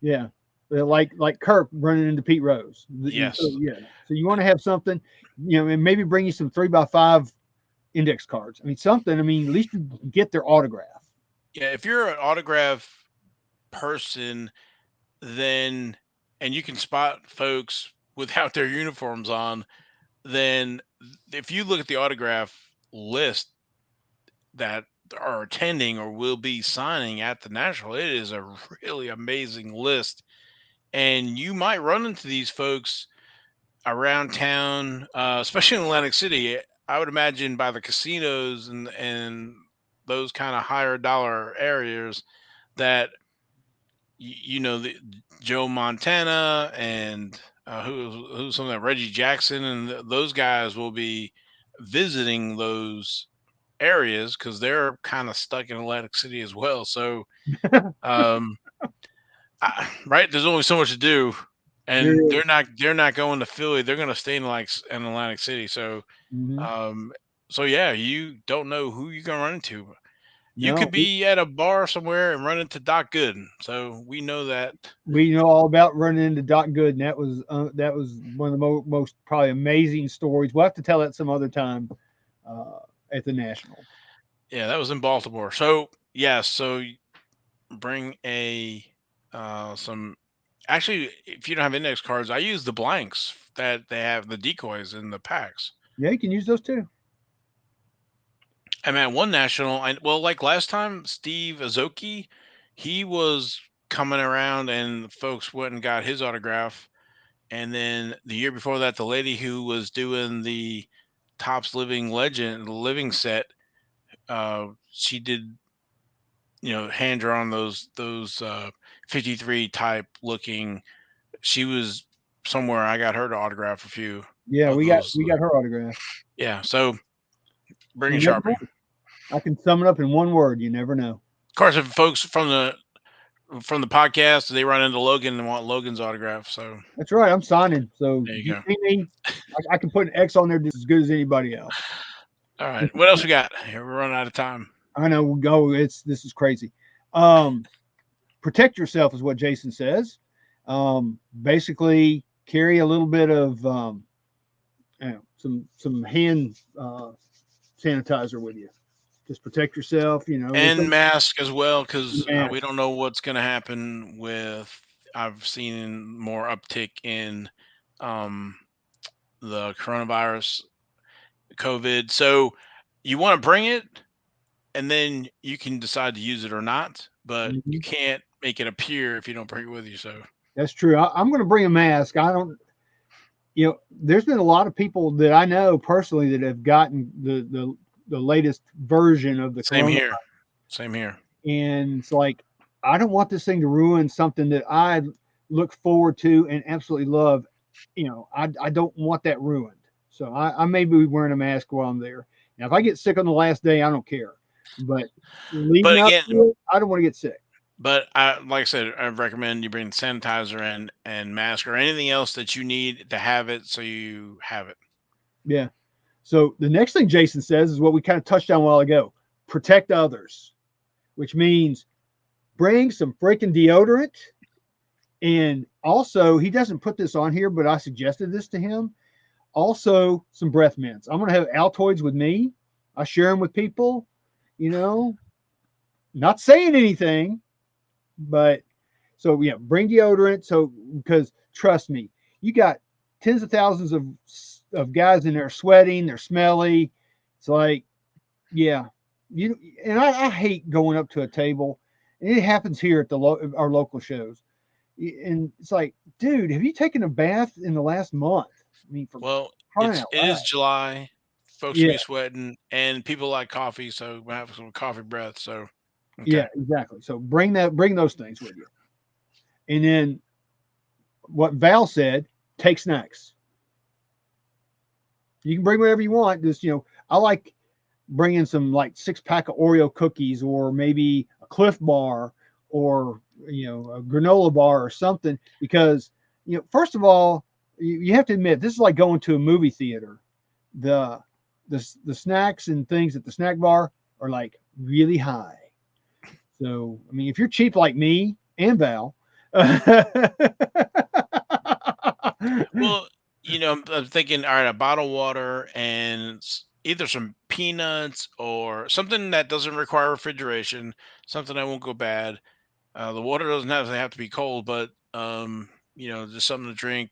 yeah, like Kirk running into Pete Rose. So Yes. yeah, so you want to have something, and maybe bring you some 3x5 index cards. I mean, something. I mean, at least you get their autograph. Yeah. If you're an autograph person, then and you can spot folks without their uniforms on, then if you look at the autograph list that are attending or will be signing at the National, it is a really amazing list. And you might run into these folks around town, especially in Atlantic City. I would imagine by the casinos and those kind of higher dollar areas that the Joe Montana and who's some of that Reggie Jackson and those guys will be visiting those areas because they're kind of stuck in Atlantic City as well. So, um, right, there's only so much to do, There and is. they're not going to Philly. They're going to stay in in Atlantic City. So, Mm-hmm. um, yeah, you don't know who you're going to run into. You No, could be at a bar somewhere and run into Doc Gooden. So we know that. we know all about running into Doc Good, and that was one of the most probably amazing stories. We'll have to tell that some other time uh, at the National. Yeah, that was in Baltimore. So yeah, bring a some. Actually, if you don't have index cards, I use the blanks that they have the decoys in the packs. Yeah, you can use those too. I'm at one national. Well, like last time, Steve Azoki, he was coming around, and folks went and got his autograph. And then the year before that, the lady who was doing the Topps Living Legend living set, she did hand drawn those 53 type looking. She was somewhere. I got her to autograph a few Yeah, of we got those. we got her autograph. Yeah, so bring a You never know. Sharpie. I can sum it up in one word. You never know. Of course, if folks from the podcast they run into Logan and want Logan's autograph, so That's right. I'm signing. So there if you you go. see me, I can put an X on there just as good as anybody else. All right, what else we got? Here we're running out of time. I know. We go. This is crazy. Um, Protect yourself is what Jason says. Basically, carry a little bit of some hand sanitizer with you. Just protect yourself. There's And mask as well, because we mask. don't know what's going to happen with. I've seen more uptick in um, the coronavirus, COVID. So you want to bring it, and then you can decide to use it or not. But you Mhm. can't make it appear if you don't bring it with you. So That's true. I'm going to bring a mask. I don't. There's been a lot of people that I know personally that have gotten the latest version of the same corona, here. Same here. and it's like I don't want this thing to ruin something that I look forward to and absolutely love. I don't want that ruined. So I may be wearing a mask while I'm there. Now, if I get sick on the last day, I don't care. But leading But up again, to it, I don't want to get sick. But like I said, I recommend you bring sanitizer and mask or anything else that you need to have it, so you have it. Yeah. So the next thing Jason says is what we kind of touched on a while ago: protect others, which means bring some freaking deodorant. And also, he doesn't put this on here, but I suggested this to him. Also, some breath mints. I'm going to have Altoids with me. I share them with people, you know, not saying anything, but so yeah, bring deodorant. So because trust me, you got tens of thousands of guys in there sweating, they're smelly. It's like, yeah, you and I hate going up to a table, and it happens here at our local shows. And it's like, dude, have you taken a bath in the last month? I mean, for Well, crying out it loud. is July. Folks will Yeah, be sweating, and people like coffee, so we have some coffee breath. So, yeah, okay. exactly. So bring those things with you. And then what Val said, take snacks. You can bring whatever you want. Just I like bringing some like 6 pack of Oreo cookies, or maybe a Cliff Bar, or a granola bar or something, because first of all, you have to admit this is like going to a movie theater. The the snacks and things at the snack bar are like really high. So I mean, if you're cheap like me and Val, Well, I'm thinking, all right, a bottle of water and either some peanuts or something that doesn't require refrigeration, something that won't go bad. The water doesn't have to be cold, but just something to drink.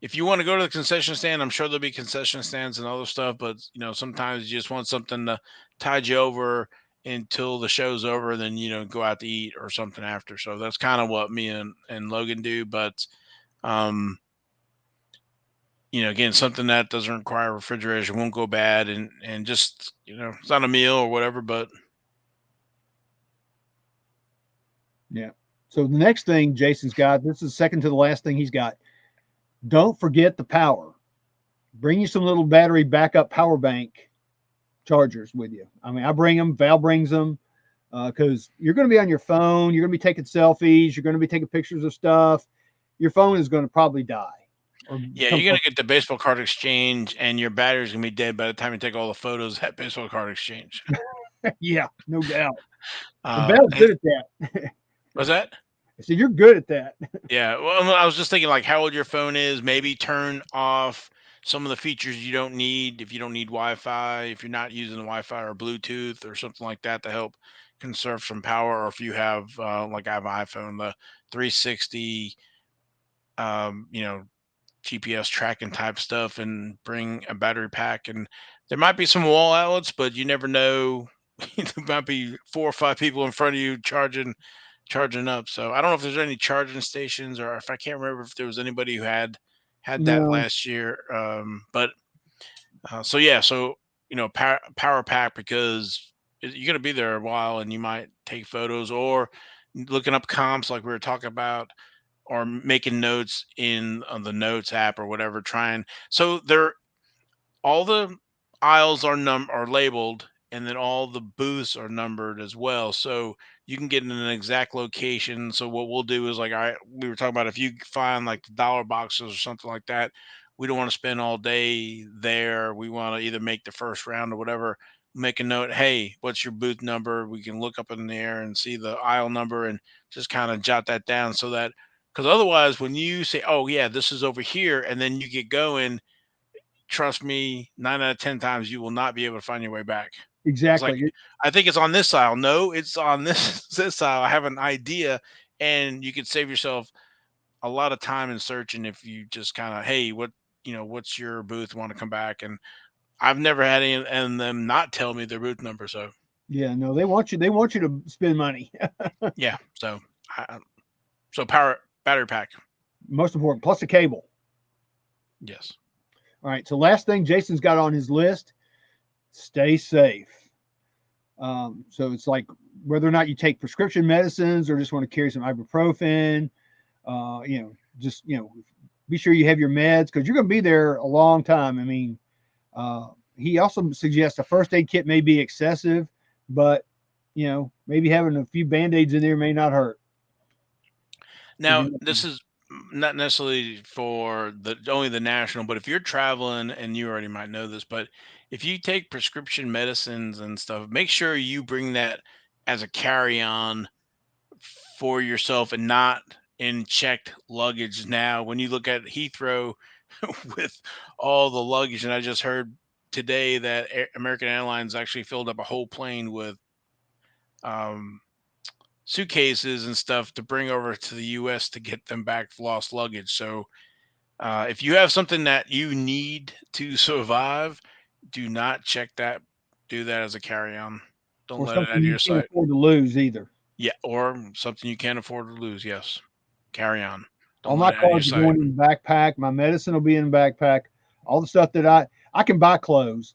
If you want to go to the concession stand, I'm sure there'll be concession stands and other stuff. But sometimes you just want something to tide you over until the show's over, then go out to eat or something after. So that's kind of what me and Logan do. But um, again, something that doesn't require refrigeration, won't go bad, and just it's not a meal or whatever. But yeah. So the next thing Jason's got, this is second to the last thing he's got. Don't forget the power. Bring you some little battery backup power bank chargers with you. I mean, I bring them. Val brings them because you're going to be on your phone. You're going to be taking selfies. You're going to be taking pictures of stuff. Your phone is going to probably die or yeah, come you're close. gonna get the baseball card exchange, and your battery's gonna be dead by the time you take all the photos at baseball card exchange. Yeah, no doubt. And Val's And good at that. was that? I said, you're good at that. Yeah. Well, I was just thinking like how old your phone is. Maybe turn off some of the features you don't need if you don't need Wi-Fi. If you're not using the Wi-Fi or Bluetooth or something like that to help conserve some power, or if you have like I have an iPhone, the 360, you know, GPS tracking type stuff, and bring a battery pack. And there might be some wall outlets, but you never know. There might be four or five people in front of you charging up. So I don't know if there's any charging stations, or if I can't remember if there was anybody who had that No, last year. But so yeah, so power pack, because you're gonna be there a while and you might take photos, or looking up comps like we were talking about, or making notes in on the notes app or whatever, trying so there all the aisles are labeled, and then all the booths are numbered as well, so you can get in an exact location. So what we'll do is, like, we were talking about, if you find like the dollar boxes or something like that, we don't want to spend all day there. We want to either make the first round or whatever, make a note, hey, what's your booth number? We can look up in the air and see the aisle number, and just kind of jot that down, so that, because otherwise when you say, oh yeah, this is over here, and then you get going, trust me, 9 out of 10 times you will not be able to find your way back. It's like, exactly. "I think it's on this aisle." "No, it's on this this aisle. I have an idea." And you could save yourself a lot of time in searching if you just kinda, "Hey, what's your booth? Wanna come back?" And I've never had any and them not tell me their booth number, so, Yeah, no, they want you. They want you to spend money. yeah, so, power battery pack. Most important, plus a cable. Yes. All right. So last thing Jason's got on his list: stay safe. So it's like whether or not you take prescription medicines or just want to carry some ibuprofen. Just be sure you have your meds because you're going to be there a long time. I mean, he also suggests a first aid kit may be excessive, but maybe having a few band aids in there may not hurt. If Now, you this is not necessarily for the only the national, but if you're traveling, and you already might know this, but if you take prescription medicines and stuff, make sure you bring that as a carry-on for yourself and not in checked luggage. Now, when you look at Heathrow with all the luggage, and I just heard today that American Airlines actually filled up a whole plane with um, suitcases and stuff to bring over to the U.S. to get them back lost luggage. So if you have something that you need to survive, do not check that. Do that as a carry-on. Don't or let it out something of you your can't sight. afford to lose either. Yeah, or something you can't afford to lose. Yes, carry on. All Don't my let it out of your cards are sight. going in the backpack. My medicine will be in the backpack. All the stuff that I can buy clothes,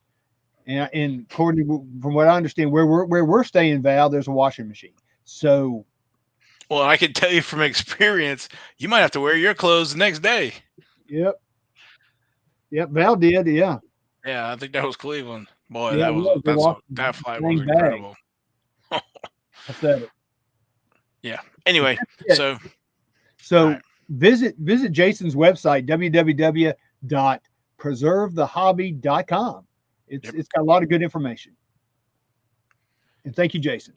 and according to, from what I understand, where we're staying, Val, there's a washing machine. So Well, I can tell you from experience, you might have to wear your clothes the next day. yep, yep, Val did, yeah, Yeah, I think that was Cleveland. Boy, yeah, it was. They that's washed a the that flight was dang bag. incredible. I said it. Yeah. But Anyway, that's it. so all right. So visit Jason's website www.preservethehobby.com. Yep. It's got a lot of good information. And thank you, Jason.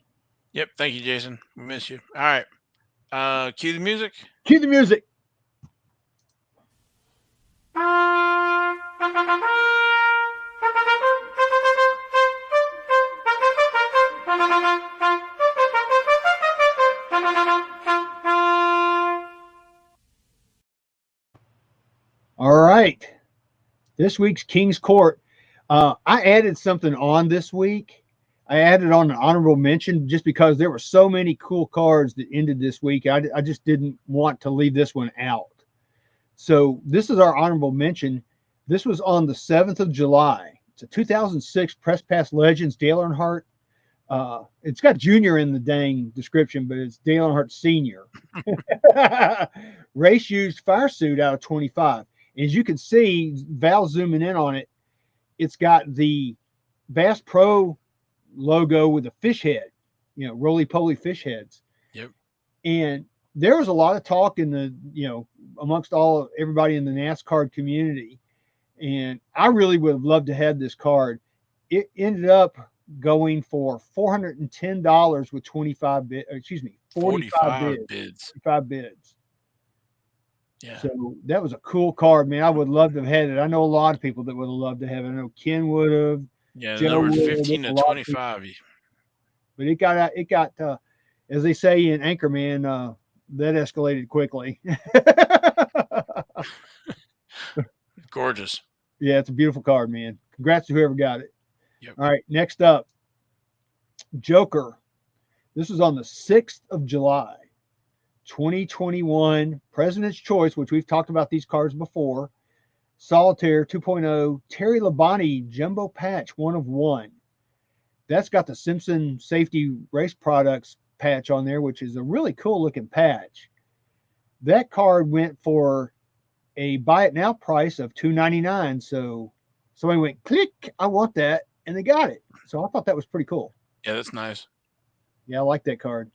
Yep. Thank you, Jason. We miss you. All right. Cue the music. Cue the music. All right. This week's King's Court. I added something on this week. I added on an honorable mention just because there were so many cool cards that ended this week. I just didn't want to leave this one out. So this is our honorable mention. This was on the 7th of July. It's a 2006 Press Pass Legends Dale Earnhardt. It's got junior in the dang description, but it's Dale Earnhardt Senior. Race used fire suit out of 25. As you can see, Val zooming in on it, it's got the Bass Pro logo with a fish head, roly poly fish heads. Yep. And there was a lot of talk in the, amongst all everybody in the NASCAR community. And I really would have loved to have this card. It ended up going for $410 with 25 bid, excuse me, 45 45 bids, bids. 45 bids. Yeah. So that was a cool card, man. I would love to have had it. I know a lot of people that would have loved to have it. I know Ken would have, Yeah. The Joe number would have. There's 15 a to lot of people, 25. but it got as they say in Anchorman, that escalated quickly. Gorgeous. Yeah, it's a beautiful card, man. Congrats to whoever got it. Yep. All right, next up, Joker. This was on the 6th of July, 2021. President's Choice, which we've talked about these cards before. Solitaire 2.0, Terry Labonte Jumbo Patch 1 of 1. That's got the Simpson Safety Race Products patch on there, which is a really cool looking patch. That card went for a buy it now price of $2.99. So somebody went click, I want that, and they got it. So I thought that was pretty cool. Yeah, that's nice. Yeah, I like that card.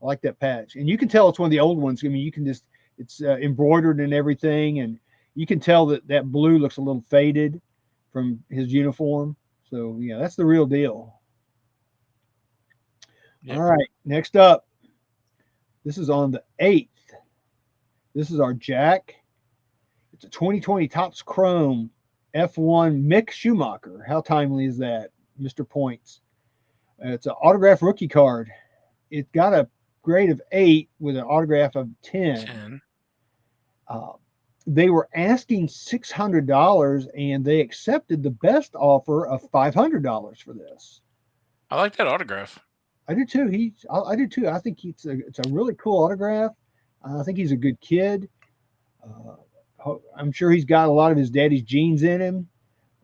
I like that patch, and you can tell it's one of the old ones. I mean, you can just it's embroidered and everything, and you can tell that that blue looks a little faded from his uniform. So yeah, that's the real deal. All Yep. right, next up, this is on the 8th. This is our Jack. It's a 2020 Topps Chrome F1 Mick Schumacher. How timely is that, Mr. Points? It's an autograph rookie card. It got a grade of 8 with an autograph of 10. 10. Uh, they were asking $600 and they accepted the best offer of $500 for this. I like that autograph. I do too. I do too. I think it's a really cool autograph. I think he's a good kid. I'm sure he's got a lot of his daddy's genes in him,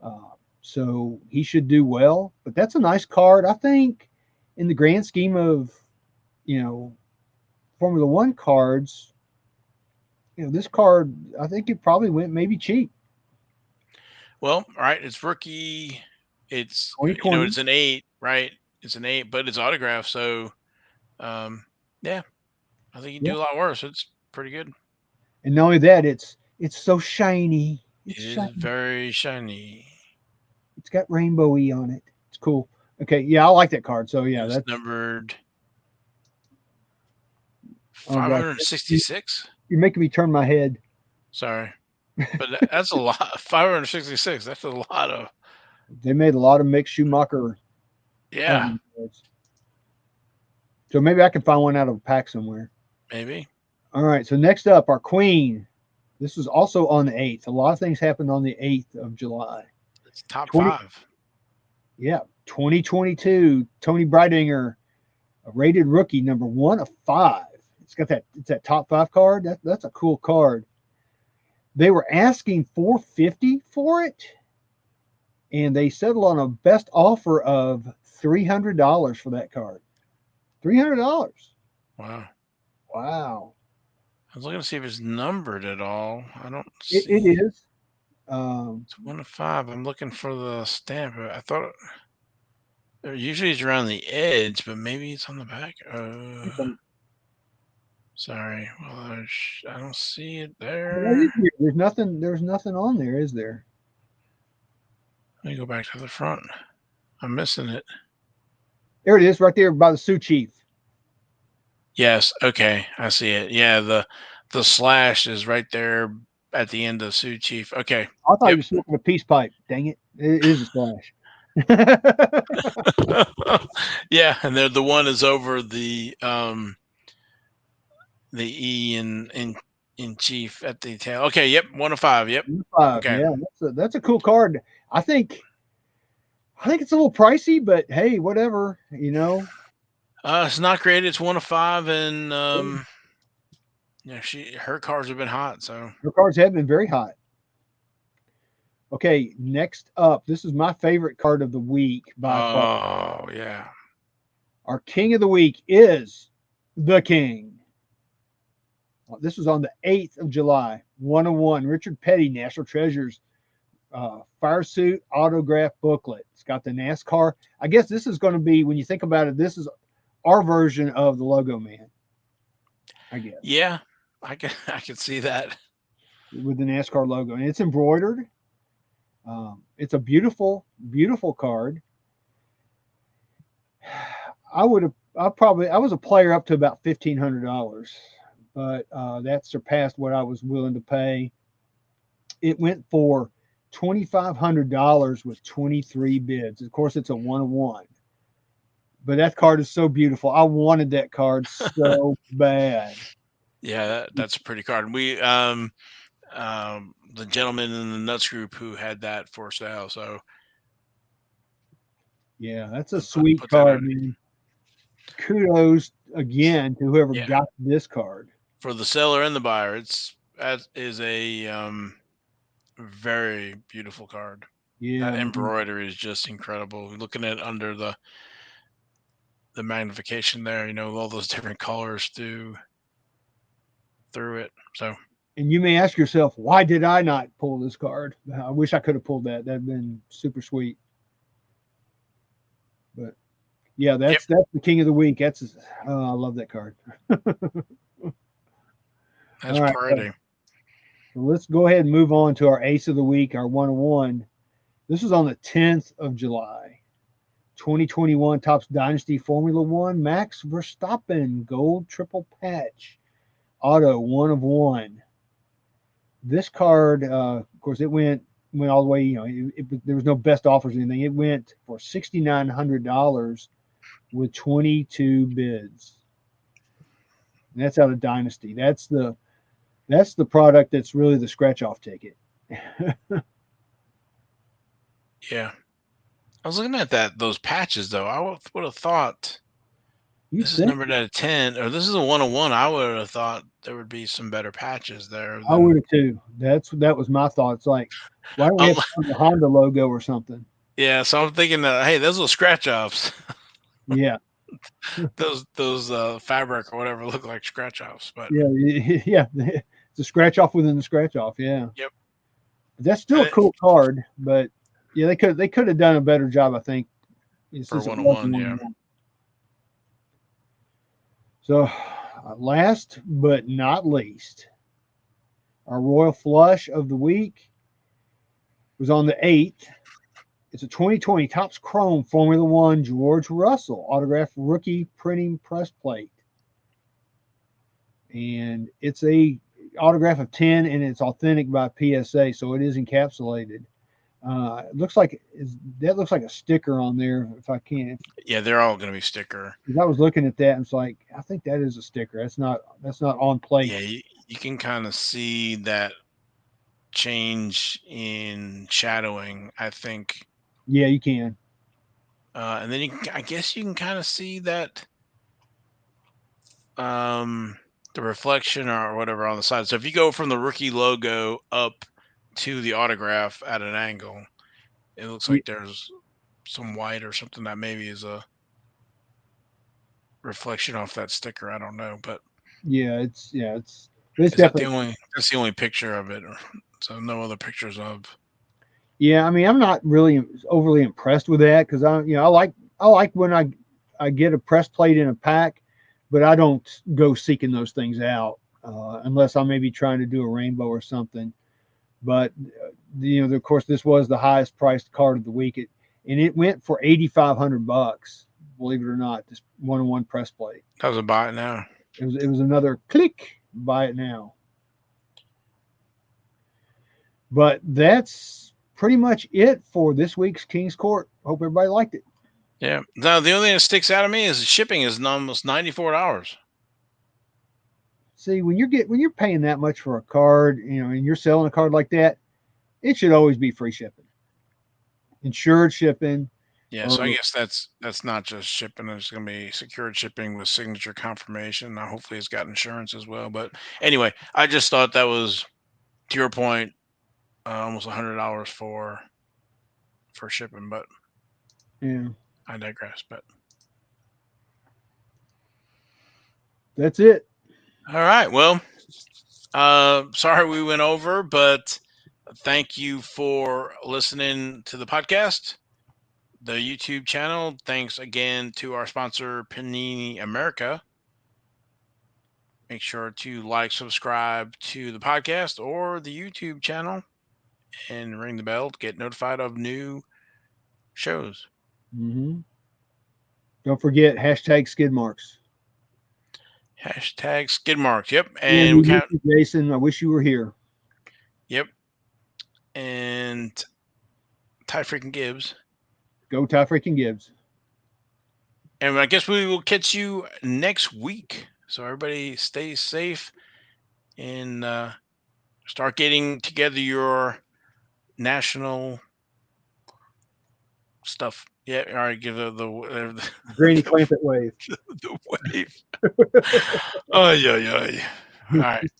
uh, so he should do well. But that's a nice card. I think, in the grand scheme of you know Formula One cards, this card I think it probably went maybe cheap. Well, all right. It's rookie. It's, 2020. it's an 8, right? It's an 8, but it's autograph. So, um, yeah, I think you can Yeah, do a lot worse. It's pretty good. And not only that, it's so shiny. It It's is shiny. very shiny. It's got rainbowy on it. It's cool. Okay, yeah, I like that card. So yeah, It's that's numbered oh gosh, you- 566. you're making me turn my head. Sorry, but that's a lot. 566. That's a lot of. They made a lot of Mick Schumacher Yeah, Platinum cards. So maybe I can find one out of a pack somewhere. maybe All right. So next up, our Queen. This was also on the 8th. A lot of things happened on the 8th of July. it's top 20, five. yeah, 2022. Tony Brightinger, a rated rookie, number 1 of 5. It's that top 5 card. That's a cool card. They were asking 450 for it, and they settled on a best offer of $300 for that card. $300. Wow. Wow. I was looking to see if it's numbered at all. I don't It see. is. Um, It's 1 of 5. I'm looking for the stamp. I thought usually it's around the edge, but maybe it's on the back. it's on, Sorry. Well, I don't see it that is there. weird. There's nothing. There's nothing on there, is there? Let me go back to the front. I'm missing it. There it is, right there by the Sioux Chief. Yes. Okay. I see it. Yeah. The slash is right there at the end of Sioux Chief. Okay. I thought he Yep. was smoking a peace pipe. Dang it! It is a slash. Yeah, and the one is over the E in chief at the tail. Okay. Yep. 1 of 5. Yep. 5. Okay. Yeah, that's a cool card. I think I think it's a little pricey, but hey, whatever. It's not great. It's 1 of 5, and yeah, her cars have been hot. So Your cards have been very hot. Okay, next up, this is my favorite card of the week by far. oh yeah. Our king of the week is the King. This was on the 8th of July. 101. Richard Petty, National Treasures fire suit autograph booklet. It's got the NASCAR. I guess this is going to be, when you think about it, this is our version of the Logo Man, I guess, Yeah, I can see that. with the NASCAR logo. And it's embroidered. It's a beautiful, beautiful card. I was a player up to about $1,500, but that surpassed what I was willing to pay. It went for $2,500 with 23 bids. Of course, it's a 1-of-1, but that card is so beautiful. I wanted that card so bad. Yeah, that's a pretty card. We the gentleman in the nuts group who had that for sale. So Yeah, that's a put sweet put that card, out man. Kudos again to whoever yeah, got this card. for the seller and the buyer. That is a very beautiful card. That Yeah, man. embroidery is just incredible. Looking at under the magnification there, all those different colors through it. So And you may ask yourself, why did I not pull this card? I wish I could have pulled that. That'd been super sweet. But yeah, yep, that's the king of the week. I love that card. that's All right, so pretty. let's go ahead and move on to our ace of the week, our 101. This was on the 10th of July, 2021 Topps Dynasty Formula One. Max Verstappen Gold Triple Patch Auto 1-of-1. This card, of course, it went all the way. There was no best offers or anything. It went for $6,900 with 22 bids. And that's out of Dynasty. That's the product that's really the scratch off ticket. Yeah, I was looking at those patches though. I would have thought You'd this is think numbered at a 10, or this is a 101. I would have thought there would be some better patches there I than. would have too. That was my thoughts. Like, why don't we I'm have the Honda logo or something? Yeah, so I'm thinking that hey, those little scratch offs, Yeah, those fabric or whatever look like scratch offs. But yeah, yeah. It's a scratch off within the scratch off. Yeah, yep, but that's still and a it, cool card. But yeah, they could have done a better job. I think for since it was 101, yeah, one. So Last but not least, our Royal Flush of the week was on the 8th. It's a 2020 Topps Chrome Formula One George Russell autographed rookie printing press plate. And it's a autograph of 10 and it's authentic by PSA, so it is encapsulated. It looks like that looks like a sticker on there. If I can, Yeah, they're all going to be sticker. because I was looking at that and it's like I think that is a sticker. That's not on plate. Yeah, you can kind of see that change in shadowing, I think. Yeah, you can. And then I guess you can kind of see that um, the reflection or whatever on the side. So if you go from the rookie logo up to the autograph at an angle, it looks Yeah, like there's some white or something that maybe is a reflection off that sticker. I don't know, but it's is that the definitely. only? That's the only picture of it. So no other pictures of. Yeah, I mean, I'm not really overly impressed with that because I like when I get a press plate in a pack, but I don't go seeking those things out unless I may be trying to do a rainbow or something. But of course, this was the highest priced card of the week, and it went for $8,500. Believe it or not, this one-on-one press plate. How's it buy it now? It was another click, buy it now. But that's pretty much it for this week's King's Court. Hope everybody liked it. Yeah. Now the only thing that sticks out to me is the shipping is almost $94. See, when you're paying that much for a card, and you're selling a card like that, it should always be free shipping, insured shipping, Yeah, so I or guess that's not just shipping. It's going to be secured shipping with signature confirmation. Now, hopefully, it's got insurance as well. But anyway, I just thought that was, to your point, almost $100 for shipping. But yeah, I digress. But that's it. all right, well, sorry we went over, but thank you for listening to the podcast, the YouTube channel. Thanks again to our sponsor, Panini America. Make sure to like, subscribe to the podcast or the YouTube channel and ring the bell to get notified of new shows. Hmm. Don't forget hashtag skid marks. Hashtag skid marks. Yep. And And we we miss count. you, Jason. I wish you were here. Yep. And Ty freaking Gibbs. Go Ty freaking Gibbs. And I guess we will catch you next week. So everybody stay safe and start getting together your national stuff. Yeah. All right. Give the, Granny Clampett wave. the wave. Oh, yeah, yeah. All right.